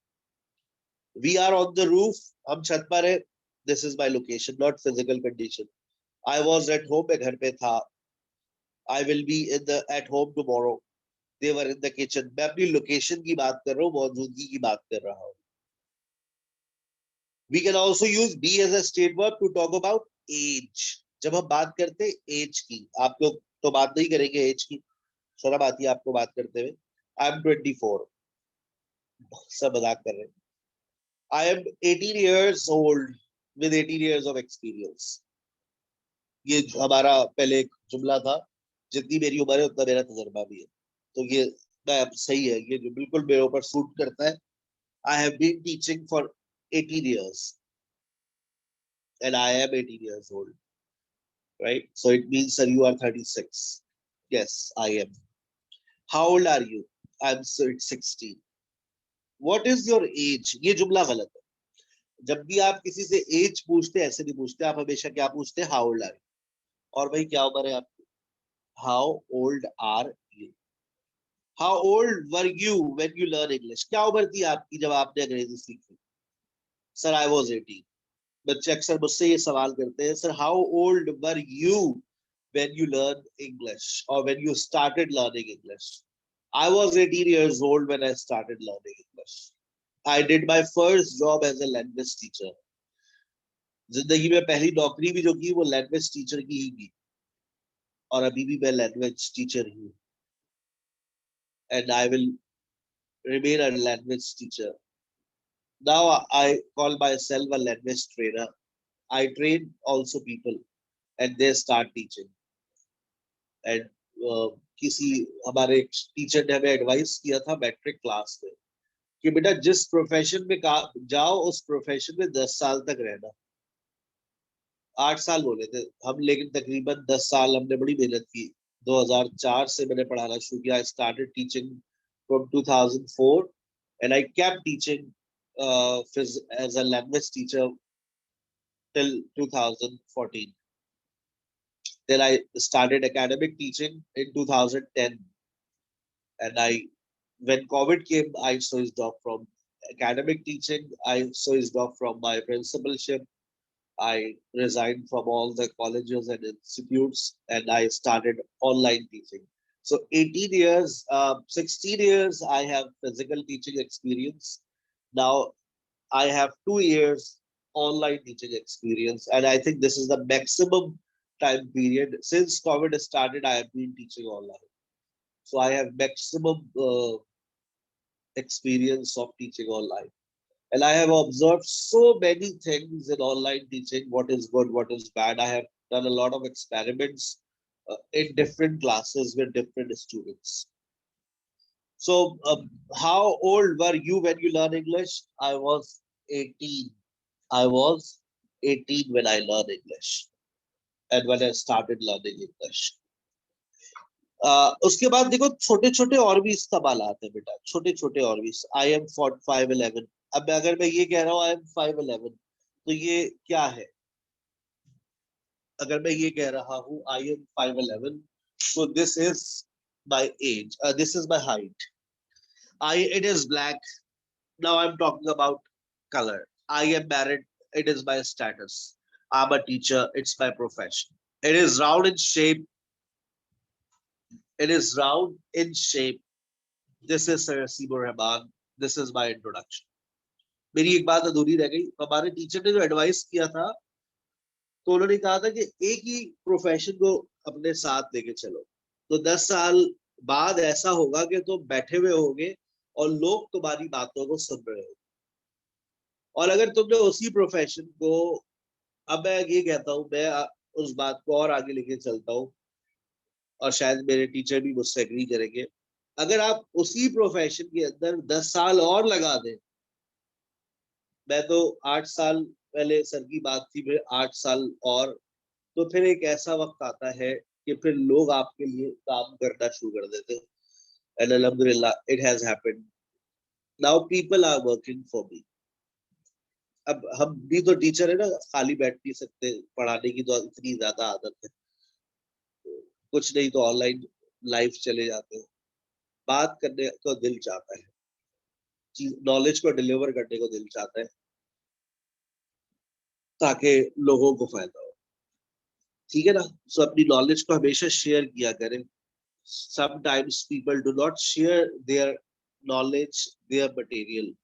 We are on the roof, हम छत पर है, this is my location, not physical condition. I was at home, मैं घर पे था. I will be in the at home tomorrow. They were in the kitchen. मैं अपनी लोकेशन की बात कर रहा हूँ, मौजूदगी की बात कर रहा हूँ. We can also use be as a state verb to talk about age. जब हम बात करते हैं एज की, आप लोग तो बात नहीं करेंगे एज की, शर्म आती है आपको बात करते हुए. I am 24. सब मजाक कर रहे हैं. I am 18 years old with 18 years of experience. ये हमारा पहले एक जुमला था, जितनी मेरी उम्र है उतना मेरा तजर्बा भी है. तो ये सही है, ये जो बिल्कुल मेरे ऊपर सूट करता है. I have been teaching for 18 years and I am 18 years old, right? So it means sir you are 36. Yes, I am. How old are you? I'm 16. What is your age? ये जुमला गलत है. जब भी आप किसी से एज पूछते हैं ऐसे नहीं पूछते, आप हमेशा क्या पूछते हैं? How old are you. और भाई क्या उम्र है आपकी? How old are you. How old were you when you learn English. क्या उम्र थी आपकी जब आपने अंग्रेजी सीखी? Sir I was 18. बच्चे अक्सर मुझसे ये सवाल करते हैं, sir how old were you when you learn English और when you started learning English. I was 18 years old when I started learning English. I did my first job as a language teacher. जिंदगी में पहली नौकरी भी जो की वो लैंग्वेज टीचर की ही की, और अभी भी मैं लैंग्वेज टीचर हूँ. And I will remain a language teacher. Now I call myself a language trainer. I train also people and they start teaching. And किसी हमारे टीचर ने हमें एडवाइस किया था मैट्रिक क्लास में कि बेटा जिस प्रोफेशन में जाओ उस प्रोफेशन में 10 साल तक रहना. 8 साल बोले थे हम, लेकिन तकरीबन 10 साल हमने बड़ी मेहनत की. 2004 से मैंने पढ़ाना शुरू किया. I started teaching from 2004 and I kept teaching as a language teacher till 2014. Then I started academic teaching in 2010, and when COVID came, I switched off from academic teaching. I switched off from my principalship. I resigned from all the colleges and institutes, and I started online teaching. So 18 years, 16 years, I have physical teaching experience. Now I have 2 years online teaching experience, and I think this is the maximum time period. Since COVID started, I have been teaching online. So I have maximum experience of teaching online. And I have observed so many things in online teaching, what is good, what is bad. I have done a lot of experiments in different classes with different students. So, how old were you when you learned English? I was 18. I was 18 when I learned English and when I started learning English. उसके बाद देखो छोटे छोटे और भी सवाल आते हैं बेटा, छोटे छोटे और भी. I am 5'11". अब अगर मैं ये कह रहा हूँ आई एम 5'11", तो ये क्या है? अगर मैं ये कह रहा हूँ I M 5'11", so this is my age, this is my height. It is black. Now I'm talking about color. I am married. It is my status. I'm a teacher. It's my profession. It is round in shape. It is round in shape. This is Sir Sibur Rahman. This is my introduction. मेरी एक बात अधूरी रह गई. हमारे टीचर ने जो एडवाइस किया था, तो उन्होंने कहा था कि एक ही प्रोफेशन को अपने साथ लेके चलो. तो 10 साल बाद ऐसा होगा कि तुम बैठे हुए होगे और लोग तुम्हारी बातों को सुन रहे हो. और अगर तुमने उसी प्रोफेशन को, अब मैं ये कहता हूँ, मैं उस बात को और आगे लेके चलता हूँ और शायद मेरे टीचर भी मुझसे एग्री करेंगे. अगर आप उसी प्रोफेशन के अंदर 10 साल और लगा दें, मैं तो 8 साल पहले सर की बात थी, फिर 8 साल और, तो फिर एक ऐसा वक्त आता है कि फिर लोग आपके लिए काम करना शुरू कर देते हैं. एंड अल्हम्दुलिल्लाह it has happened. Now people are working for me. अब हम भी तो टीचर है ना, खाली बैठ नहीं सकते. पढ़ाने की तो इतनी ज्यादा आदत है. कुछ नहीं तो ऑनलाइन लाइव चले जाते हैं. बात करने को दिल चाहता है, नॉलेज को डिलीवर करने को दिल चाहता है, ताकि लोगों को फायदा हो. ठीक है ना. सो अपनी नॉलेज को हमेशा शेयर किया करें. Sometimes people do not share their knowledge, their material.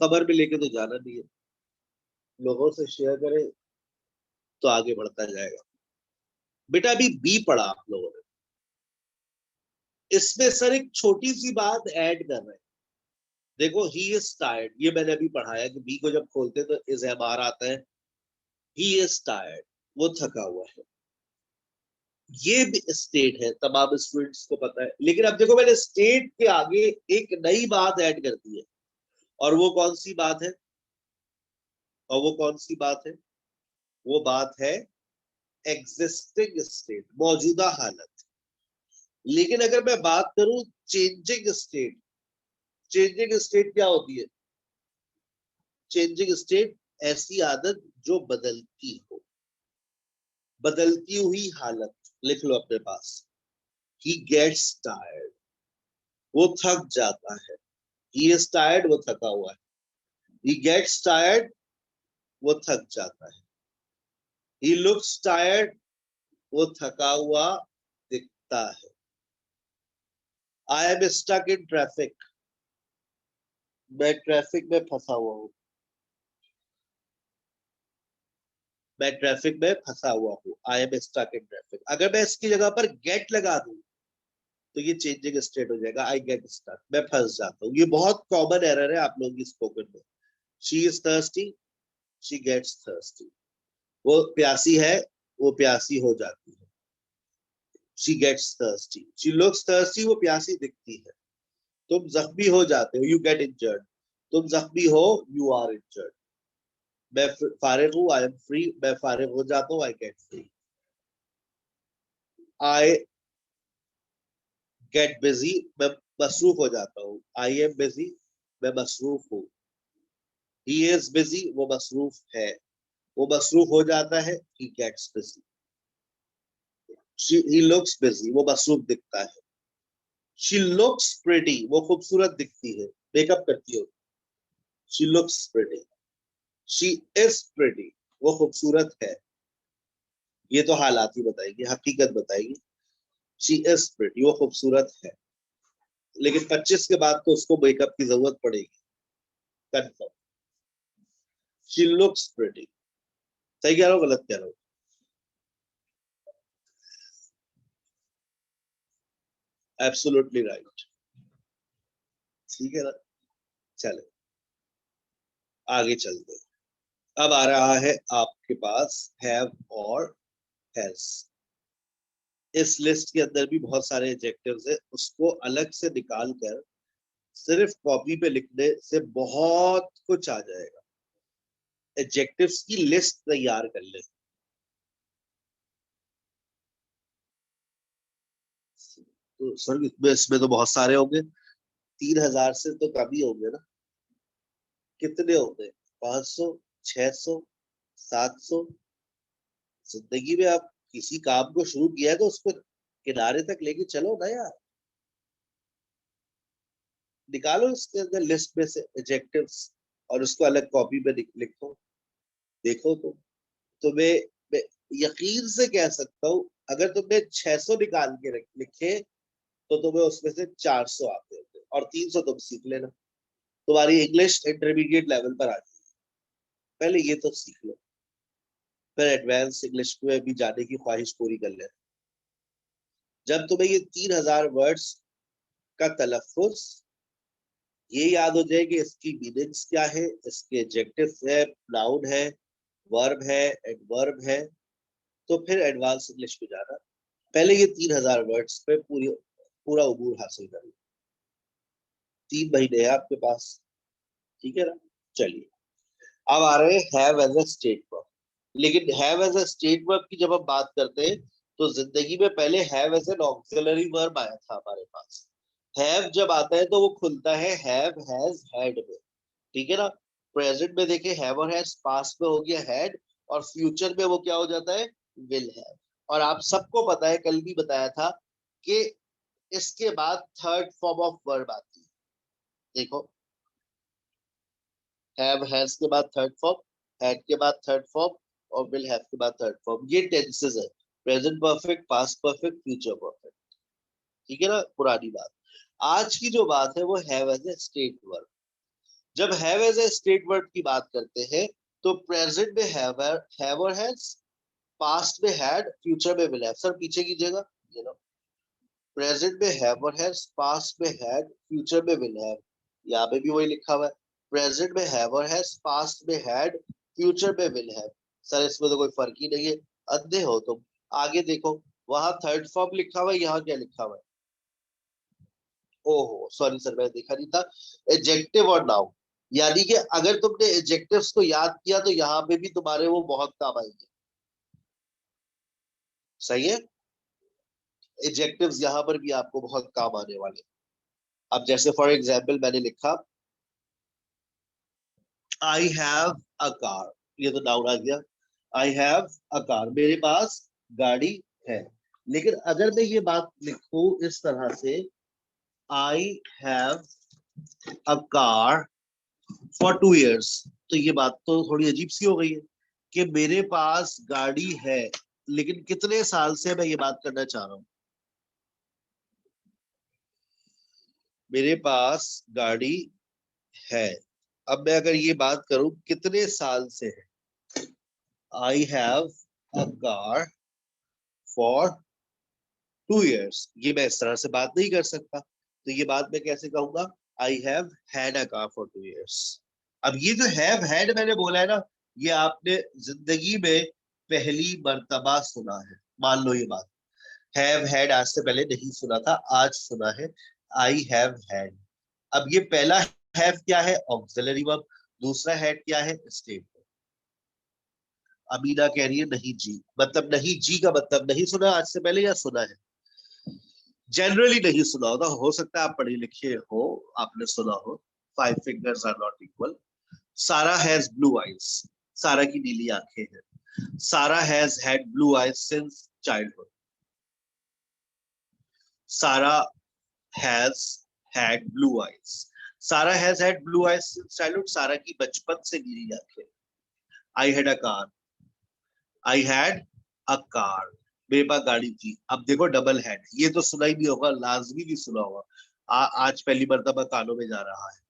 कबर में लेके तो जाना नहीं है. लोगों से शेयर करें तो आगे बढ़ता जाएगा. बेटा अभी बी पढ़ा आप लोगों ने. इसमें सर एक छोटी सी बात ऐड कर रहे हैं. देखो, ही इज टायर्ड, ये मैंने अभी पढ़ाया कि बी को जब खोलते तो इज एम आर आता है. ही इज टायर्ड, वो थका हुआ है. ये भी स्टेट है, तमाम स्टूडेंट्स को पता है. लेकिन अब देखो, मैंने स्टेट के आगे एक नई बात ऐड कर दी है. और वो कौन सी बात है? और वो कौन सी बात है? वो बात है एग्जिस्टिंग स्टेट, मौजूदा हालत. लेकिन अगर मैं बात करूं चेंजिंग स्टेट, चेंजिंग स्टेट क्या होती है? चेंजिंग स्टेट ऐसी आदत जो बदलती हो, बदलती हुई हालत. लिख लो अपने पास. ही गेट्स टायर्ड, वो थक जाता है. ही इज टायर्ड, वो थका हुआ है. ही गेट्स टायर्ड, वो थक जाता है. ही लुक्स टायर्ड, वो थका हुआ दिखता है. I am stuck in traffic, मैं ट्रैफिक में फंसा हुआ हूं. मैं ट्रैफिक में फंसा हुआ हूँ. I am stuck in traffic. अगर मैं इसकी जगह पर गेट लगा दूं तो ये चेंजिंग स्टेट हो जाएगा. आई गेट स्टक, मैं फंस जाता हूँ. ये बहुत कॉमन एरर है आप लोगों की स्पोकन में. She is thirsty, she gets thirsty. वो प्यासी है, वो प्यासी हो जाती है. She gets thirsty. She looks thirsty, वो प्यासी दिखती है. तुम जख्मी हो जाते हो, यू गेट इंजर्ड. तुम जख्मी हो, यू आर इंजर्ड. मैं फारिग हूँ, आई एम फ्री. मैं फारिग हो जाता हूँ, I get free. I get busy, मैं मसरूफ हो जाता हूँ. आई एम बिजी, मैं मसरूफ हूँ. ही इज बिजी, वो मसरूफ है. वो मसरूफ हो जाता है. He gets busy. He looks busy, वो मसरूफ दिखता है. शी लुक्स प्रिटी, वो खूबसूरत दिखती है, मेकअप करती हो. She looks pretty. She is pretty, वो खूबसूरत है. ये तो हालात ही बताएगी, हकीकत बताएगी. शी इज प्रिटी, वो खूबसूरत है. लेकिन 25 के बाद तो उसको मेकअप की जरूरत पड़ेगी, कंफर्म. She looks pretty. सही कह रहा हूँ, गलत कह रहा हूँ? Absolutely right. ठीक है ना. चले आगे चलते. अब आ रहा है आपके पास हैव और हैज. इस लिस्ट के अंदर भी बहुत सारे एडजेक्टिव्स है. उसको अलग से निकाल कर सिर्फ कॉपी पे लिखने से बहुत कुछ आ जाएगा. एडजेक्टिव्स की लिस्ट तैयार कर ले. तो सर इसमें तो बहुत सारे होंगे. 3000 से तो कम ही होंगे ना. कितने होंगे? 500, 600, 700. जिंदगी में आप किसी काम को शुरू किया है तो उसको किनारे तक लेके चलो ना यार. निकालो इसके अंदर लिस्ट में से एडजेक्टिव्स और उसको अलग कॉपी में लिखो, देखो मैं यकीन से कह सकता हूँ अगर तुमने 600 निकाल के लिखे तो तुम्हें उसमें से 400 आते होंगे और 300 तुम सीख लेना, तुम्हारी इंग्लिश इंटरमीडिएट लेवल पर आ जाएगी। पहले ये तो सीख लो, फिर एडवांस इंग्लिश में भी जाने की ख्वाहिश पूरी कर लेना। जब तुम्हें ये 3000 वर्ड्स का तलफ्फुज ये याद हो जाए कि इसकी मीनिंग्स क्या है, इसके एडजेक्टिव है, नाउन है, वर्ब है, एडवर्ब है, तो फिर एडवांस इंग्लिश में जाना। पहले ये 3000 वर्ड्स पे पूरा उबूर हासिल कर लो। 3 महीने है आपके पास, ठीक है ना। चलिए अब आ रहे हैं have as a state verb. लेकिन have as a state verb की जब हम बात करते हैं तो जिंदगी में पहले have as an auxiliary verb आया था हमारे पास। हैव जब आता है तो वो खुलता है हैव हैज हैड में, ठीक है ना। प्रेजेंट में देखे हैव और हैज, पास्ट में हो गया हैड, और फ्यूचर में वो क्या हो जाता है, विल हैव। और आप सबको पता है, कल भी बताया था कि इसके बाद थर्ड फॉर्म ऑफ वर्ब आती है। देखो हैव हैज के बाद थर्ड फॉर्म, हैड के बाद थर्ड फॉर्म और विल हैव के बाद थर्ड फॉर्म। ये टेंसेस है, present perfect, past perfect, future perfect, ठीक है ना। पुरानी बात। आज की जो बात है वो have as a state verb. जब have as a state verb की बात करते हैं तो प्रेजेंट में हैव और हैज, पास्ट में हैड, फ्यूचर में विल हैव। सर पीछे कीजिएगा, ये लो, प्रेजेंट में हैव और हैज, पास्ट में हैड, फ्यूचर में विल हैव। यहाँ पे भी वही लिखा हुआ है, प्रेजेंट में हैव और हैज, पास्ट में हैड, फ्यूचर में विल हैव। सर इसमें तो कोई फर्क ही नहीं है, अंधे हो तुम। आगे देखो, वहां थर्ड फॉर्म लिखा हुआ है, यहाँ क्या लिखा हुआ है, ओहो सॉरी सर मैं देखा नहीं था, एडजेक्टिव और नाउन। यानी कि अगर तुमने एडजेक्टिव्स को याद किया तो यहाँ पे भी तुम्हारे वो बहुत काम आएंगे। सही है, एडजेक्टिव्स यहाँ पर भी आपको बहुत काम आने वाले। अब जैसे फॉर एग्जाम्पल मैंने लिखा आई हैव अ कार, ये तो नाउन आ गया। आई हैव अ कार, मेरे पास गाड़ी है। लेकिन अगर मैं ये बात लिखूं इस तरह से, आई have a car for 2 years, तो ये बात तो थोड़ी अजीब सी हो गई है कि मेरे पास गाड़ी है लेकिन कितने साल से, मैं ये बात करना चाह रहा हूं। मेरे पास गाड़ी है, अब मैं अगर ये बात करूं कितने साल से है, I have a car for 2 years, ये मैं इस तरह से बात नहीं कर सकता। तो ये बात मैं कैसे कहूंगा, I have had a car for 2 years। अब ये जो हैव हैड मैंने बोला है ना, ये आपने जिंदगी में पहली मर्तबा सुना है, मान लो ये बात। हैव हैड आज से पहले नहीं सुना था, आज सुना है, आई हैव हैड। अब ये पहला हैव क्या है, ऑक्सिलरी वर्ब। दूसरा हैड क्या है, स्टेट। अमीना कह रही है नहीं जी, मतलब नहीं जी का मतलब नहीं सुना आज से पहले या सुना है, जनरली नहीं सुना होगा, हो सकता है आप पढ़े लिखे हो, आपने सुना हो। 5 fingers आर नॉट इक्वल। सारा हैज ब्लू आईज, सारा की नीली आंखें हैं। सारा has had blue eyes since childhood. सारा हैज हैड ब्लू आईज, सारा has had blue eyes since childhood, सारा की बचपन से नीली आंखें। I had a car, I had a car, मेरे पास गाड़ी थी। अब देखो डबल हैड, ये तो सुना ही नहीं होगा, लाजमी भी सुना होगा। आज पहली मर्तबा कानों में जा रहा है।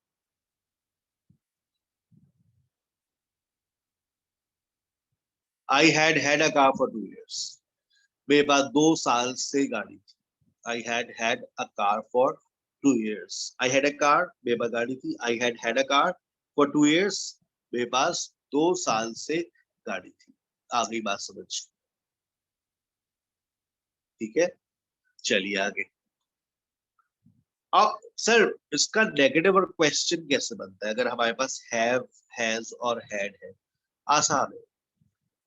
I had had a car for 2 years, मेरे पास 2 साल से गाड़ी थी। I had had a car for 2 years, I had a car, मेरे पास गाड़ी थी। I had a car for 2 years, मेरे पास 2 साल से गाड़ी थी। आ गई बात समझ, ठीक है। चलिए आगे। अब सर इसका नेगेटिव और क्वेश्चन कैसे बनता है अगर हमारे पास हैव, हैज और हैड है। आसान है,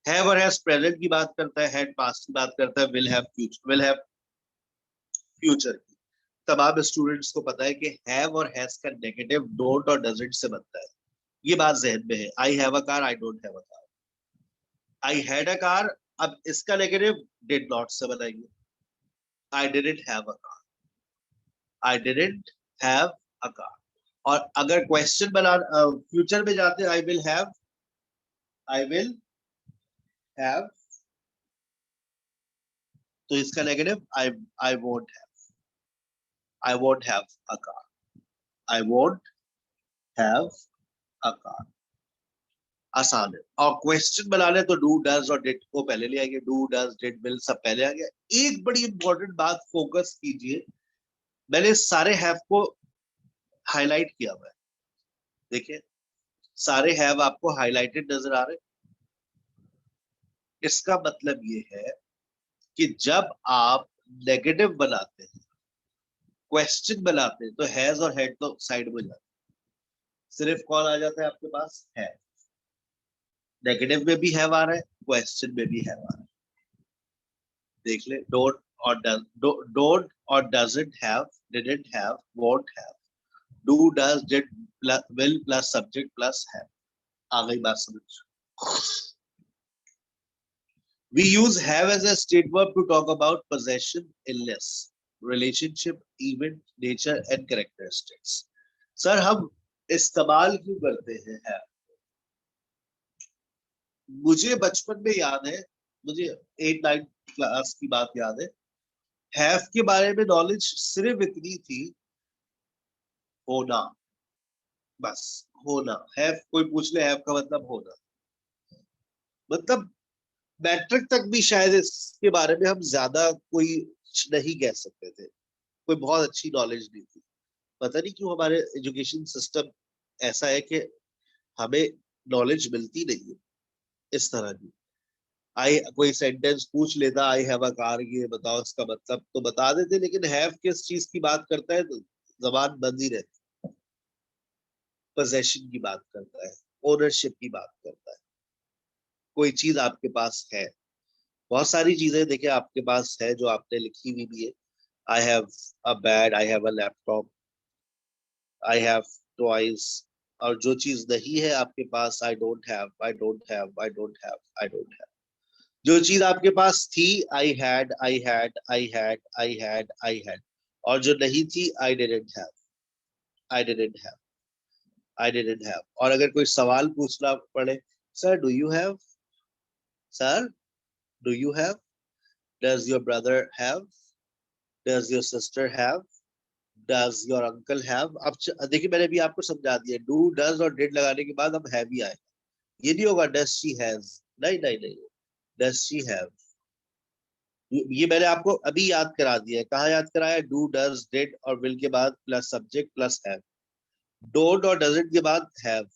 हैव और हैज प्रेजेंट की बात करता है, हैड पास्ट की बात करता है, will have future, will have future की। तमाम स्टूडेंट्स को पता है कि हैव और हैज का नेगेटिव डोंट और डजंट से बनता है। ये बात जहन में है, I have a car, I don't have a car. I had a car, अब इसका नेगेटिव डिड नॉट से बनाएंगे, आई didn't have a car, I didn't have a car. और अगर क्वेश्चन बना फ्यूचर में जाते हैं, आई विल हैव, तो इसका negative I won't have a car, I won't have a car. आसान है। और क्वेश्चन बनाने तो डू डज और डिड को पहले ले आएंगे, डू डज डिड विल सब पहले आ गया। एक बड़ी इंपॉर्टेंट बात फोकस कीजिए, मैंने सारे हैव को हाईलाइट किया हुआ है, देखिए सारे हैव आपको हाईलाइटेड नजर आ रहे। इसका मतलब ये है कि जब आप नेगेटिव बनाते हैं, क्वेश्चन बनाते हैं, तो हैज और हैड तो साइड में जाते हैं, सिर्फ कौन आ जाता है आपके पास, है। नेगेटिव में भी हैव आ रहा है, क्वेश्चन में भी हैव आ रहा है। देख ले, डोंट और डोंट और doesn't have, didn't have, won't have, do does did will plus subject plus have. आ गई बात समझ। We use have as a state verb to talk about possession, illness, relationship, event, nature and characteristics. Sir हम इस्तेमाल क्यों करते हैं have? मुझे बचपन में याद है, मुझे 8-9 क्लास की बात याद है, have के बारे में नॉलेज सिर्फ इतनी थी, होना, बस होना। have कोई पूछ ले, have का मतलब होना, मतलब मैट्रिक तक भी शायद इसके बारे में हम ज्यादा कोई नहीं कह सकते थे, कोई बहुत अच्छी नॉलेज नहीं थी। पता नहीं क्यों हमारे एजुकेशन सिस्टम ऐसा है कि हमें नॉलेज मिलती नहीं है इस तरह की। आई कोई सेंटेंस पूछ लेता, आई हैव अ कार, ये बताओ इसका मतलब, तो बता देते, लेकिन हैव किस चीज की बात करता है तो जबान बंद ही रहती, पोजेशन की बात करता है, ओनरशिप की बात करता है, कोई चीज आपके पास है। बहुत सारी चीजें देखिए आपके पास है जो आपने लिखी हुई भी है, I have a bed, I have a laptop, I have toys. और जो चीज नहीं है आपके पास, I don't have, I don't have, I don't have, I don't have. जो चीज आपके पास थी, I had, I had, I had, I had, I had. और जो नहीं थी, I didn't have, I didn't have, I didn't have. और अगर कोई सवाल पूछना पड़े, sir do you have, sir do you have, does your brother have, does your sister have, does your uncle have. अब देखिए मैंने भी आपको समझा दिया, डू डज और डिड लगाने के बाद अब हैव ही आएगा। ये नहीं होगा डज शी हैज, नहीं नहीं नहीं, डज शी हैव। ये मैंने आपको अभी याद करा दिया है। कहाँ याद कराया, डू डज डिड और विल के बाद plus subject plus have, don't और डजंट के बाद हैव।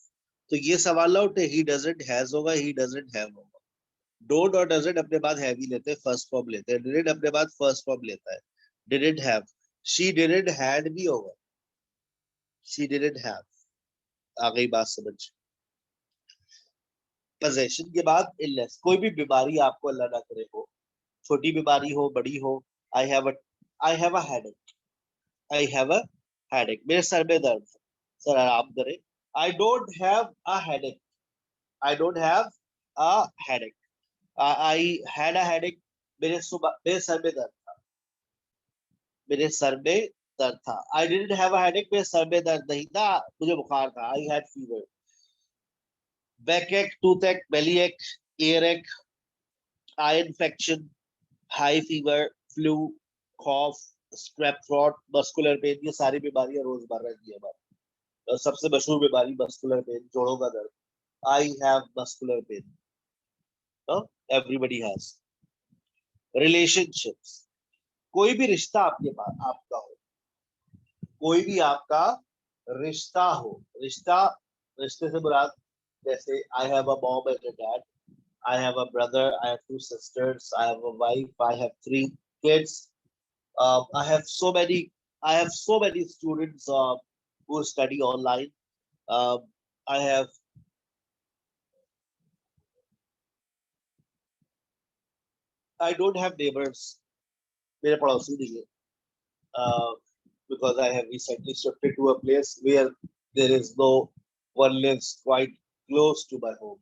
तो ये सवाल ना उठे ही डजंट हैज होगा, ही डजंट हैव होगा। डोंट और डजंट अपने बाद हैव ही लेते हैं, फर्स्ट फॉर्म लेते हैं। डिडंट अपने बाद फर्स्ट फॉर्म लेता है, didn't have. She didn't had भी होगा, शी डिडंट हैव। आ गई बात समझ। पोजेशन के बाद इलनेस, कोई भी बीमारी आपको अल्लाह ना करे हो, छोटी बीमारी हो बड़ी हो। आई have a headache, I have a headache, मेरे सर में दर्द है, सर आराम करें। आई don't have a headache, I don't have a headache. I had a headache, मेरे सर में दर्द था, मेरे सर में दर्द था। आई डिडंट हैव अ हेडेक, मेरे सर में दर्द नहीं था, मुझे बुखार था, आई हैड फीवर। बैक एक, टूथ एक, बेली एक, ईयर एक, eye infection, high fever, flu, कॉफ, स्ट्रेप थ्रोट, मस्कुलर पेन, ये सारी बीमारियां रोजमर्रा की हमारी। और सबसे मशहूर बीमारी मस्कुलर पेन, जोड़ों का दर्द। I have muscular pain, everybody has. Relationships, कोई भी रिश्ता आपके पास आपका हो, कोई भी आपका रिश्ता हो, रिश्ता, रिश्ते से मुराद जैसे आई have a mom and a dad, I have a brother, I have 2 sisters, I have a wife, I have 3 kids. I have so many, I have so many students who study online. Um, I have, I don't have neighbors. मेरे पड़ोसी नहीं है. Because I have recently shifted to a place where there is no one lives quite close to my home.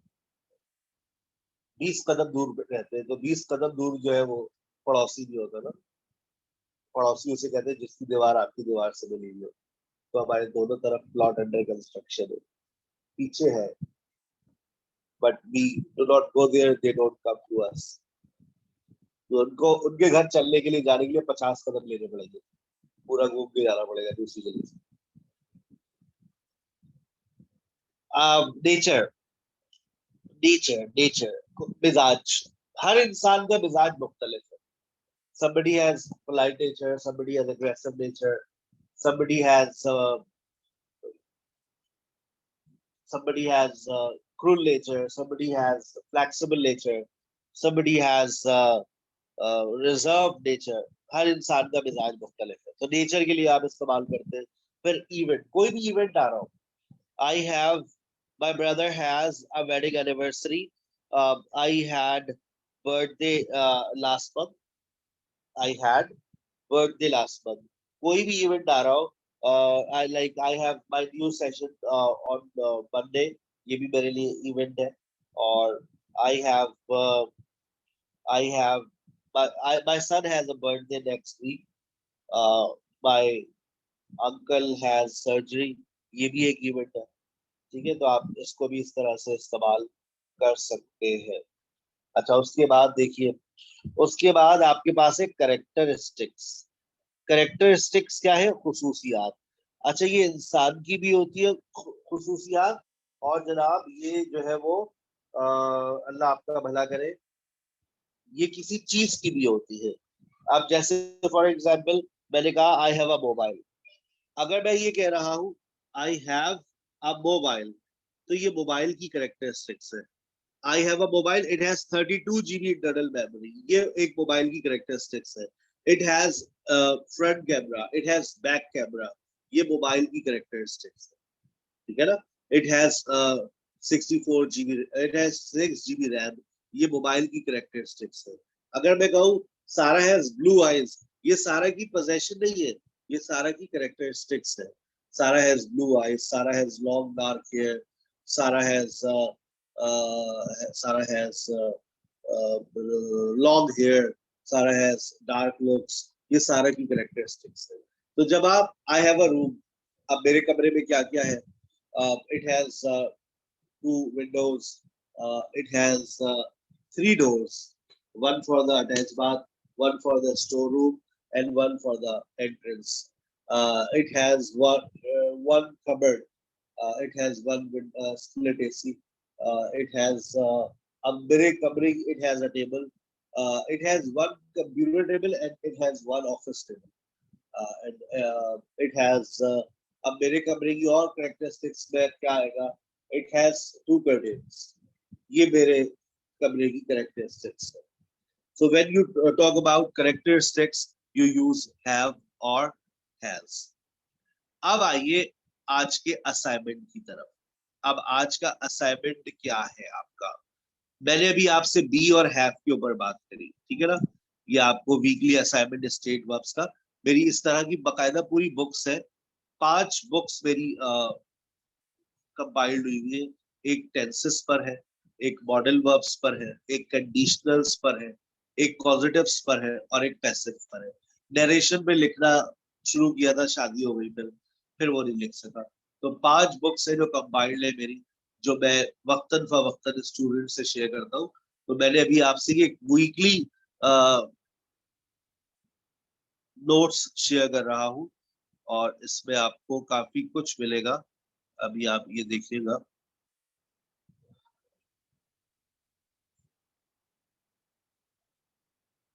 20 कदम दूर रहते हैं, तो 20 कदम दूर जो है वो पड़ोसी नहीं होता ना। पड़ोसी उसे कहते हैं जिसकी दीवार आपकी दीवार से मिली हुई हो। तो हमारे दोनों तरफ प्लॉट अंडर कंस्ट्रक्शन है, पीछे है, but we do not go there, they don't come to us. तो उनको उनके घर चलने के लिए, जाने के लिए 50 कदम लेने पड़ेंगे, पूरा घूम के जाना पड़ेगा दूसरी गली से। नेचर नेचर नेचर मिजाज, हर इंसान का मिजाज मुख्तलिफ है। somebody has polite nature, somebody has aggressive nature, somebody has somebody has cruel nature, somebody has flexible nature, somebody has reserved nature। हर इंसान का मिजाज मुख्तलिफ है, तो नेचर के लिए आप इस्तेमाल करते हैं। फिर इवेंट, कोई भी इवेंट आ रहा हो, I have, my brother has a wedding anniversary. I had birthday last month. I had birthday last month. कोई भी इवेंट आ रहा हो, I have my new session on Monday. ये भी मेरे लिए इवेंट है। और I have I have my son has a birthday next week. My uncle has surgery. ये भी एक इवेंट है। ठीक है, तो आप इसको भी इस तरह से इस्तेमाल कर सकते हैं। अच्छा, उसके बाद देखिए, उसके बाद आपके पास है करेक्टरिस्टिक्स। करेक्टरिस्टिक्स क्या है? खुसूसियात। अच्छा, ये इंसान की भी होती है खुसूसियात, और जनाब ये जो है वो अल्लाह आपका भला करे, ये किसी चीज की भी होती है। अब जैसे फॉर एग्जाम्पल मैंने कहा आई हैव अ मोबाइल, अगर मैं ये कह रहा हूँ आई हैव अ मोबाइल, तो ये मोबाइल की करेक्टरिस्टिक्स है। I have a mobile, it has 32 GB internal memory, ये एक मोबाइल की करेक्टरिस्टिक्स है। It has front camera, it has back camera, ये मोबाइल की करेक्टरिस्टिक्स है। ठीक है ना? It has 64 GB, it has 6 GB RAM, ये मोबाइल की करेक्टरिस्टिक्स है। अगर मैं कहूँ सारा हैज ब्लू आईज, ये सारा की पोजेशन नहीं है, ये सारा की करेक्टरिस्टिक्स है। सारा हैज ब्लू आईज, सारा हैज लॉन्ग डार्क हेयर, सारा हैज सारा हैज लॉन्ग हेयर, सारा हैज डार्क लुक्स, ये सारा की करेक्टरिस्टिक्स है। तो जब आप आई हैव अ रूम, अब मेरे कमरे में क्या क्या है? It has 2 windows. It has 3 doors. One for the attached bath, one for the storeroom, and one for the entrance. It has one cupboard. It has one split AC. It has covering. It has a table. It has one computer table and it has one office table. And it has अब मेरे कमरे की और कैरेक्टरिस्टिक्स में क्या आएगा? इट हैज 2 curtains, ये मेरे कमरे की कैरेक्टरिस्टिक्स है। So when you talk about characteristics you use have और हैज। अब आइए आज के असाइनमेंट की तरफ। अब आज का असाइनमेंट क्या है आपका? मैंने अभी आपसे बी और हैव के ऊपर बात करी, ठीक है ना? ये आपको वीकली असाइनमेंट स्टेट वर्ब्स का, मेरी इस तरह की बकायदा पूरी बुक्स है, 5 बुक्स मेरी कंपाइल्ड हुई है। एक टेंसेस पर है, एक मॉडल वर्ब्स पर है, एक कंडीशनल्स पर है, एक पॉजिटिव्स पर है और एक पैसिव पर है। नरेशन में लिखना शुरू किया था, शादी हो गई, फिर वो नहीं लिख सका। तो 5 बुक्स है जो कंपाइल्ड है मेरी, जो मैं वक्तन फवक्तन स्टूडेंट से शेयर करता हूँ। तो मैंने अभी आपसे एक वीकली नोट्स शेयर कर रहा हूँ और इसमें आपको काफी कुछ मिलेगा। अभी आप ये देखिएगा।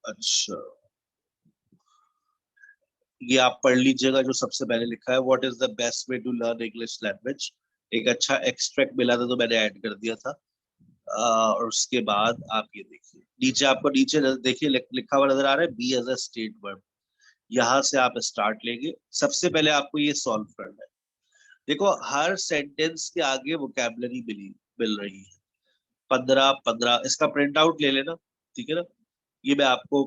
अच्छा, ये आप पढ़ लीजिएगा जो सबसे पहले लिखा है, what is the best way to learn English language. एक अच्छा एक्सट्रैक्ट मिला था तो मैंने ऐड कर दिया था। और उसके बाद आप ये देखिए, नीचे आपको नीचे देखिए लिखा हुआ नजर आ रहा है be as a state verb. यहाँ से आप स्टार्ट लेंगे। सबसे पहले आपको ये सॉल्व करना है। देखो, हर सेंटेंस के आगे वोकैबुलरी मिल रही है। 15-15 इसका प्रिंट आउट ले लेना, ठीक है ना? ये मैं आपको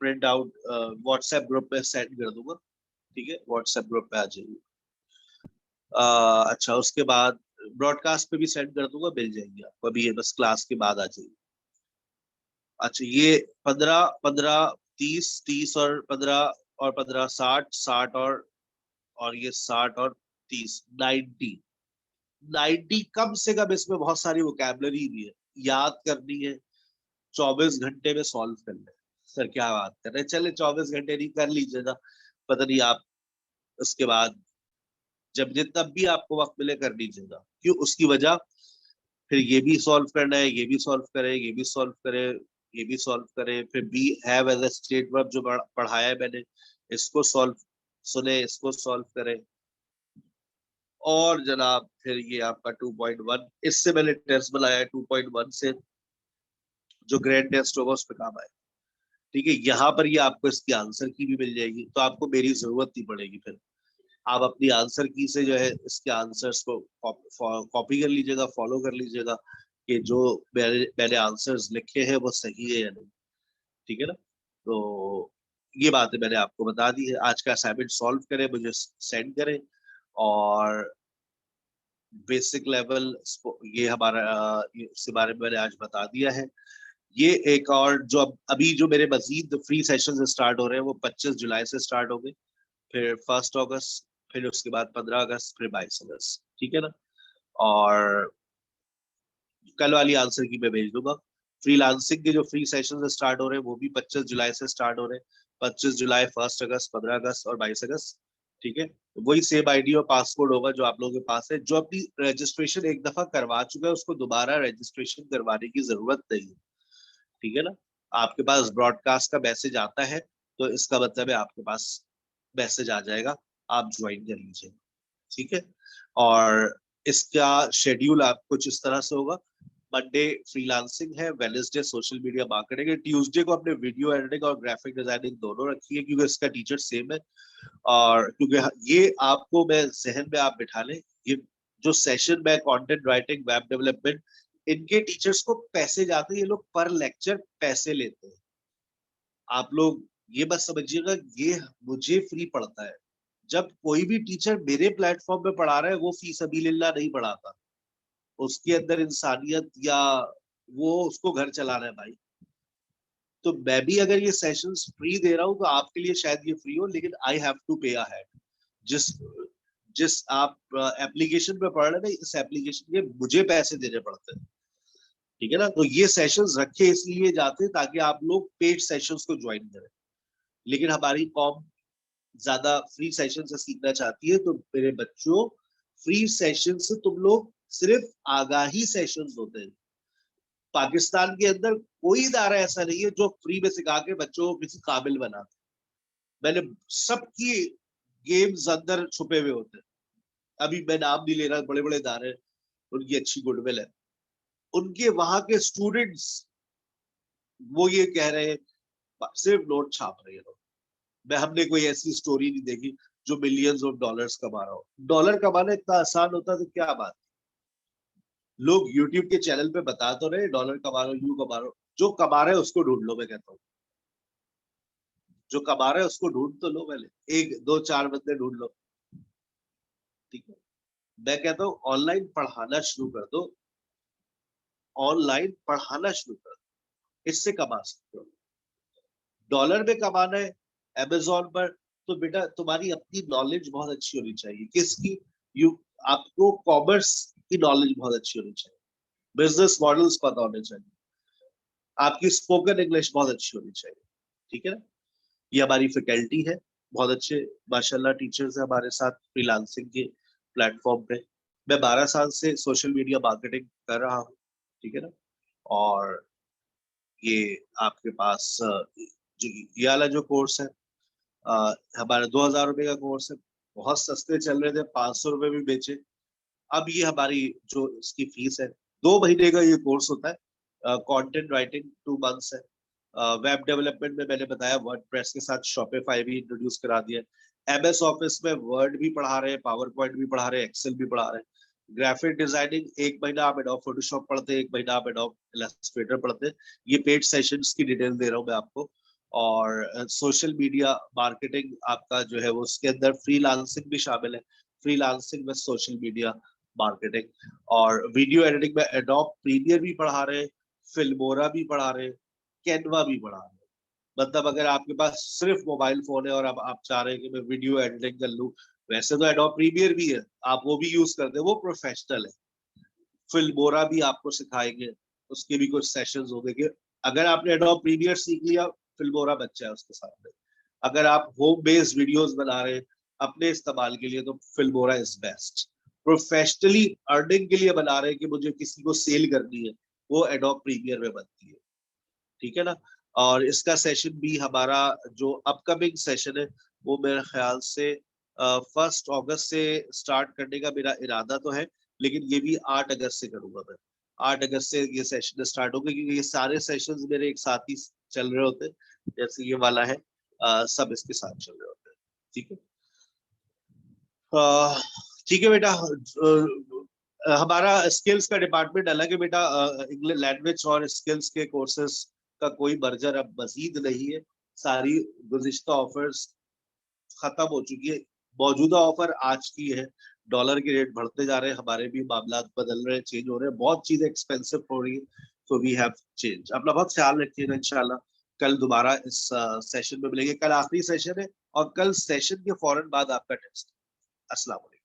प्रिंट आउट व्हाट्सएप ग्रुप पे सेंड कर दूंगा, ठीक है? व्हाट्सएप ग्रुप पे आ जाइए। अच्छा, उसके बाद ब्रॉडकास्ट पे भी सेंड कर दूंगा, मिल जाएंगे आपको। अभी ये बस क्लास के बाद आ जाइए। अच्छा, ये 15-15 30 30 और 15 और 15 60 60 और ये 60 और 30, 90 कम से कम। इसमें बहुत सारी वोकैबुलरी भी है, याद करनी है। 24 घंटे में सॉल्व कर ले। सर क्या बात कर रहे हैं, चले 24 घंटे नहीं कर लीजिएगा, पता नहीं आप उसके बाद जब जितना भी आपको वक्त मिले कर लीजिएगा। क्यों, उसकी वजह फिर ये भी सॉल्व करना है, ये भी सॉल्व करे, ये भी सॉल्व करे, ये भी सॉल्व करे, फिर be have as a state verb जो पढ़ाया है मैंने, इसको सॉल्व सुने, इसको सॉल्व करें। और जनाब फिर ये आपका 2.1, इससे मैंने टेस्ट बनाया है 2.1 से, जो ग्रैंड टेस्ट होगा उस पर काम आए। ठीक है, यहाँ पर ये आपको इसकी आंसर की भी मिल जाएगी, तो आपको मेरी जरूरत नहीं पड़ेगी। फिर आप अपनी आंसर की से जो है इसके आंसर्स को कॉपी कर लीजिएगा, फॉलो कर लीजिएगा कि जो मैंने आंसर्स लिखे हैं वो सही है या नहीं। ठीक है ना, तो ये बातें मैंने आपको बता दी है। आज का असाइनमेंट सॉल्व करें, मुझे सेंड करें। और बेसिक लेवल ये हमारा इसके बारे में मैंने आज बता दिया है। ये एक और जो अभी जो मेरे मजीद फ्री सेशंस स्टार्ट हो रहे हैं वो 25 जुलाई से स्टार्ट हो गए, फिर 1 अगस्त, फिर उसके बाद 15 अगस्त, फिर 22 अगस्त। ठीक है ना, और कल वाली आंसर की मैं भेज दूंगा। फ्रीलांसिंग के जो फ्री सेशन स्टार्ट हो रहे हैं वो भी 25 जुलाई से स्टार्ट हो रहे हैं। 25 जुलाई, 1 अगस्त, 15 अगस्त और 22 अगस्त। ठीक है, वही सेम आईडी और पासवर्ड होगा जो आप लोगों के पास है। जो अपनी रजिस्ट्रेशन एक दफा करवा चुका है उसको दोबारा रजिस्ट्रेशन करवाने की जरूरत नहीं है। ठीक है ना, आपके पास ब्रॉडकास्ट का मैसेज आता है तो इसका मतलब है आपके पास मैसेज आ जाएगा, आप ज्वाइन कर लीजिए। ठीक है, और इसका शेड्यूल आप कुछ इस तरह से होगा। मंडे फ्रीलांसिंग है, वेडनेसडे सोशल मीडिया मार्केटिंग है, ट्यूसडे को अपने वीडियो एडिटिंग और ग्राफिक डिजाइनिंग दोनों रखी है क्योंकि इसका टीचर सेम है। और क्योंकि ये आपको मैं जहन में आप बिठा लें, ये जो सेशन में कंटेंट राइटिंग, वेब डेवलपमेंट, इनके टीचर्स को पैसे जाते हैं, ये लोग पर लेक्चर पैसे लेते हैं। आप लोग ये बस समझिएगा, ये मुझे फ्री पड़ता है। जब कोई भी टीचर मेरे प्लेटफॉर्म पे पढ़ा रहा है वो फी सबीलिल्लाह नहीं पढ़ाता, उसके अंदर इंसानियत या वो उसको घर चलाना है भाई। तो मैं भी अगर ये सेशंस फ्री दे रहा हूँ तो आपके लिए शायद ये फ्री हो, लेकिन आई हैव टू पे अहेड। जिस जिस आप एप्लीकेशन पे पढ़ रहे हैं, इस एप्लीकेशन के मुझे पैसे देने पड़ते हैं। ठीक है ना, तो ये सेशंस रखे इसलिए जाते हैं ताकि आप लोग पेड सेशंस को ज्वाइन करें। लेकिन हमारी कॉम ज्यादा फ्री सेशन से सीखना चाहती है, तो मेरे बच्चों फ्री सेशन से तुम लोग सिर्फ आगाही सेशंस होते हैं। पाकिस्तान के अंदर कोई इदारा ऐसा नहीं है जो फ्री में सिखा के बच्चों को किसी काबिल बनाते। मैंने सबकी गेम्स अंदर छुपे हुए होते हैं। अभी मैं नाम नहीं ले रहा, बड़े बड़े इदारे, उनकी अच्छी गुडविल है, उनके वहां के स्टूडेंट्स वो ये कह रहे हैं सिर्फ नोट छाप रहे हैं लोग। मैं हमने कोई ऐसी स्टोरी नहीं देखी जो मिलियंस ऑफ डॉलर्स कमा रहा हो। डॉलर कमाना इतना आसान होता तो क्या बात। लोग यूट्यूब के चैनल पे बता तो रहे डॉलर कमा रहे हो, यू कमा रहे हो। जो कमा रहे हैं उसको ढूंढ लो, मैं कहता हूँ जो कमा रहे हैं उसको ढूंढ तो लो, पहले एक दो चार बंदे ढूंढ लो। ठीक है, मैं कहता हूँ ऑनलाइन पढ़ाना शुरू कर दो, ऑनलाइन पढ़ाना शुरू कर दो, इससे कमा सकते हो। डॉलर में कमाना है अमेजोन पर, तो बेटा तुम्हारी अपनी नॉलेज बहुत अच्छी होनी चाहिए। किसकी? यू आपको कॉमर्स की नॉलेज बहुत अच्छी होनी चाहिए, बिजनेस मॉडल्स पता होने चाहिए, आपकी स्पोकन इंग्लिश बहुत अच्छी होनी चाहिए। ठीक है ना, ये हमारी फैकल्टी है, बहुत अच्छे माशाल्लाह टीचर्स है हमारे साथ फ्रीलांसिंग के प्लेटफॉर्म पे। मैं 12 साल से सोशल मीडिया मार्केटिंग कर रहा हूँ। ठीक है ना, और ये आपके पास जो ये वाला जो कोर्स है हमारा 2,000 रुपए का कोर्स है। बहुत सस्ते चल रहे थे, 500 रुपए भी बेचे। अब ये हमारी जो इसकी फीस है, 2 महीने का ये कोर्स होता है। कंटेंट राइटिंग 2 मंथ्स है। वेब डेवलपमेंट में मैंने बताया वर्डप्रेस के साथ शॉपिफाई भी इंट्रोड्यूस करा दिया। एमएस ऑफिस में वर्ड भी पढ़ा रहे हैं, पावर पॉइंट भी पढ़ा रहे हैं, एक्सेल भी पढ़ा रहे हैं। ग्राफिक डिजाइनिंग 1 महीना आप एडोब फोटोशॉप पढ़ते हैं, 1 महीना आप एडोब इलस्ट्रेटर पढ़ते हैं। ये पेड सेशंस की डिटेल दे रहा हूँ मैं आपको। और सोशल मीडिया मार्केटिंग आपका जो है वो उसके अंदर फ्रीलांसिंग भी शामिल है। फ्रीलांसिंग में सोशल मीडिया मार्केटिंग और वीडियो एडिटिंग में एडोब प्रीमियर भी पढ़ा रहे हैं, फिल्मोरा भी पढ़ा रहे हैं, कैनवा भी पढ़ा रहे हैं। मतलब अगर आपके पास सिर्फ मोबाइल फोन है और अब आप चाह रहे हैं कि मैं वीडियो एडिटिंग कर लूँ, वैसे तो एडोब प्रीमियर भी है, आप वो भी यूज करते हैं, वो प्रोफेशनल है। फिल्मोरा भी आपको सिखाएंगे, उसके भी कुछ सेशंस होंगे कि अगर आपने एडोब प्रीमियर सीख लिया, फिल्मोरा बच्चा है उसके सामने। अगर आप होम बेस्ड वीडियोस बना रहे हैं अपने इस्तेमाल के लिए, तो Filmora is best. Professionally earning के लिए बना रहे हैं कि मुझे किसी को सेल करनी है, वो एडोब प्रीमियर में बनती है, ठीक है ना। और इसका सेशन भी हमारा जो अपकमिंग सेशन है, वो मेरे ख्याल से 1 अगस्त से स्टार्ट करने का मेरा इरादा तो है, लेकिन ये भी 8 अगस्त से करूंगा मैं। 8 अगस्त से ये सेशन स्टार्ट होगा, क्योंकि ये सारे सेशंस मेरे एक साथ ही चल रहे होते हैं, जैसे ये वाला है, सब इसके साथ चल रहे होते हैं, ठीक है। ठीक है बेटा, हमारा स्किल्स का डिपार्टमेंट अलग है बेटा। इंग्लिश लैंग्वेज और स्किल्स के कोर्सेज का कोई मर्जर अब मजीद नहीं है। सारी गुज़िश्ता ऑफर्स खत्म हो चुकी है। मौजूदा ऑफर आज की है। डॉलर के रेट बढ़ते जा रहे हैं, हमारे भी मामला बदल रहे हैं, चेंज हो रहे हैं, बहुत चीजें एक्सपेंसिव हो रही है, तो वी हैव चेंज। अपना बहुत ख्याल रखिएगा। इंशाल्लाह कल दोबारा इस सेशन में मिलेंगे। कल आखिरी सेशन है और कल सेशन के फौरन बाद आपका टेस्ट। अस्सलाम वालेकुम।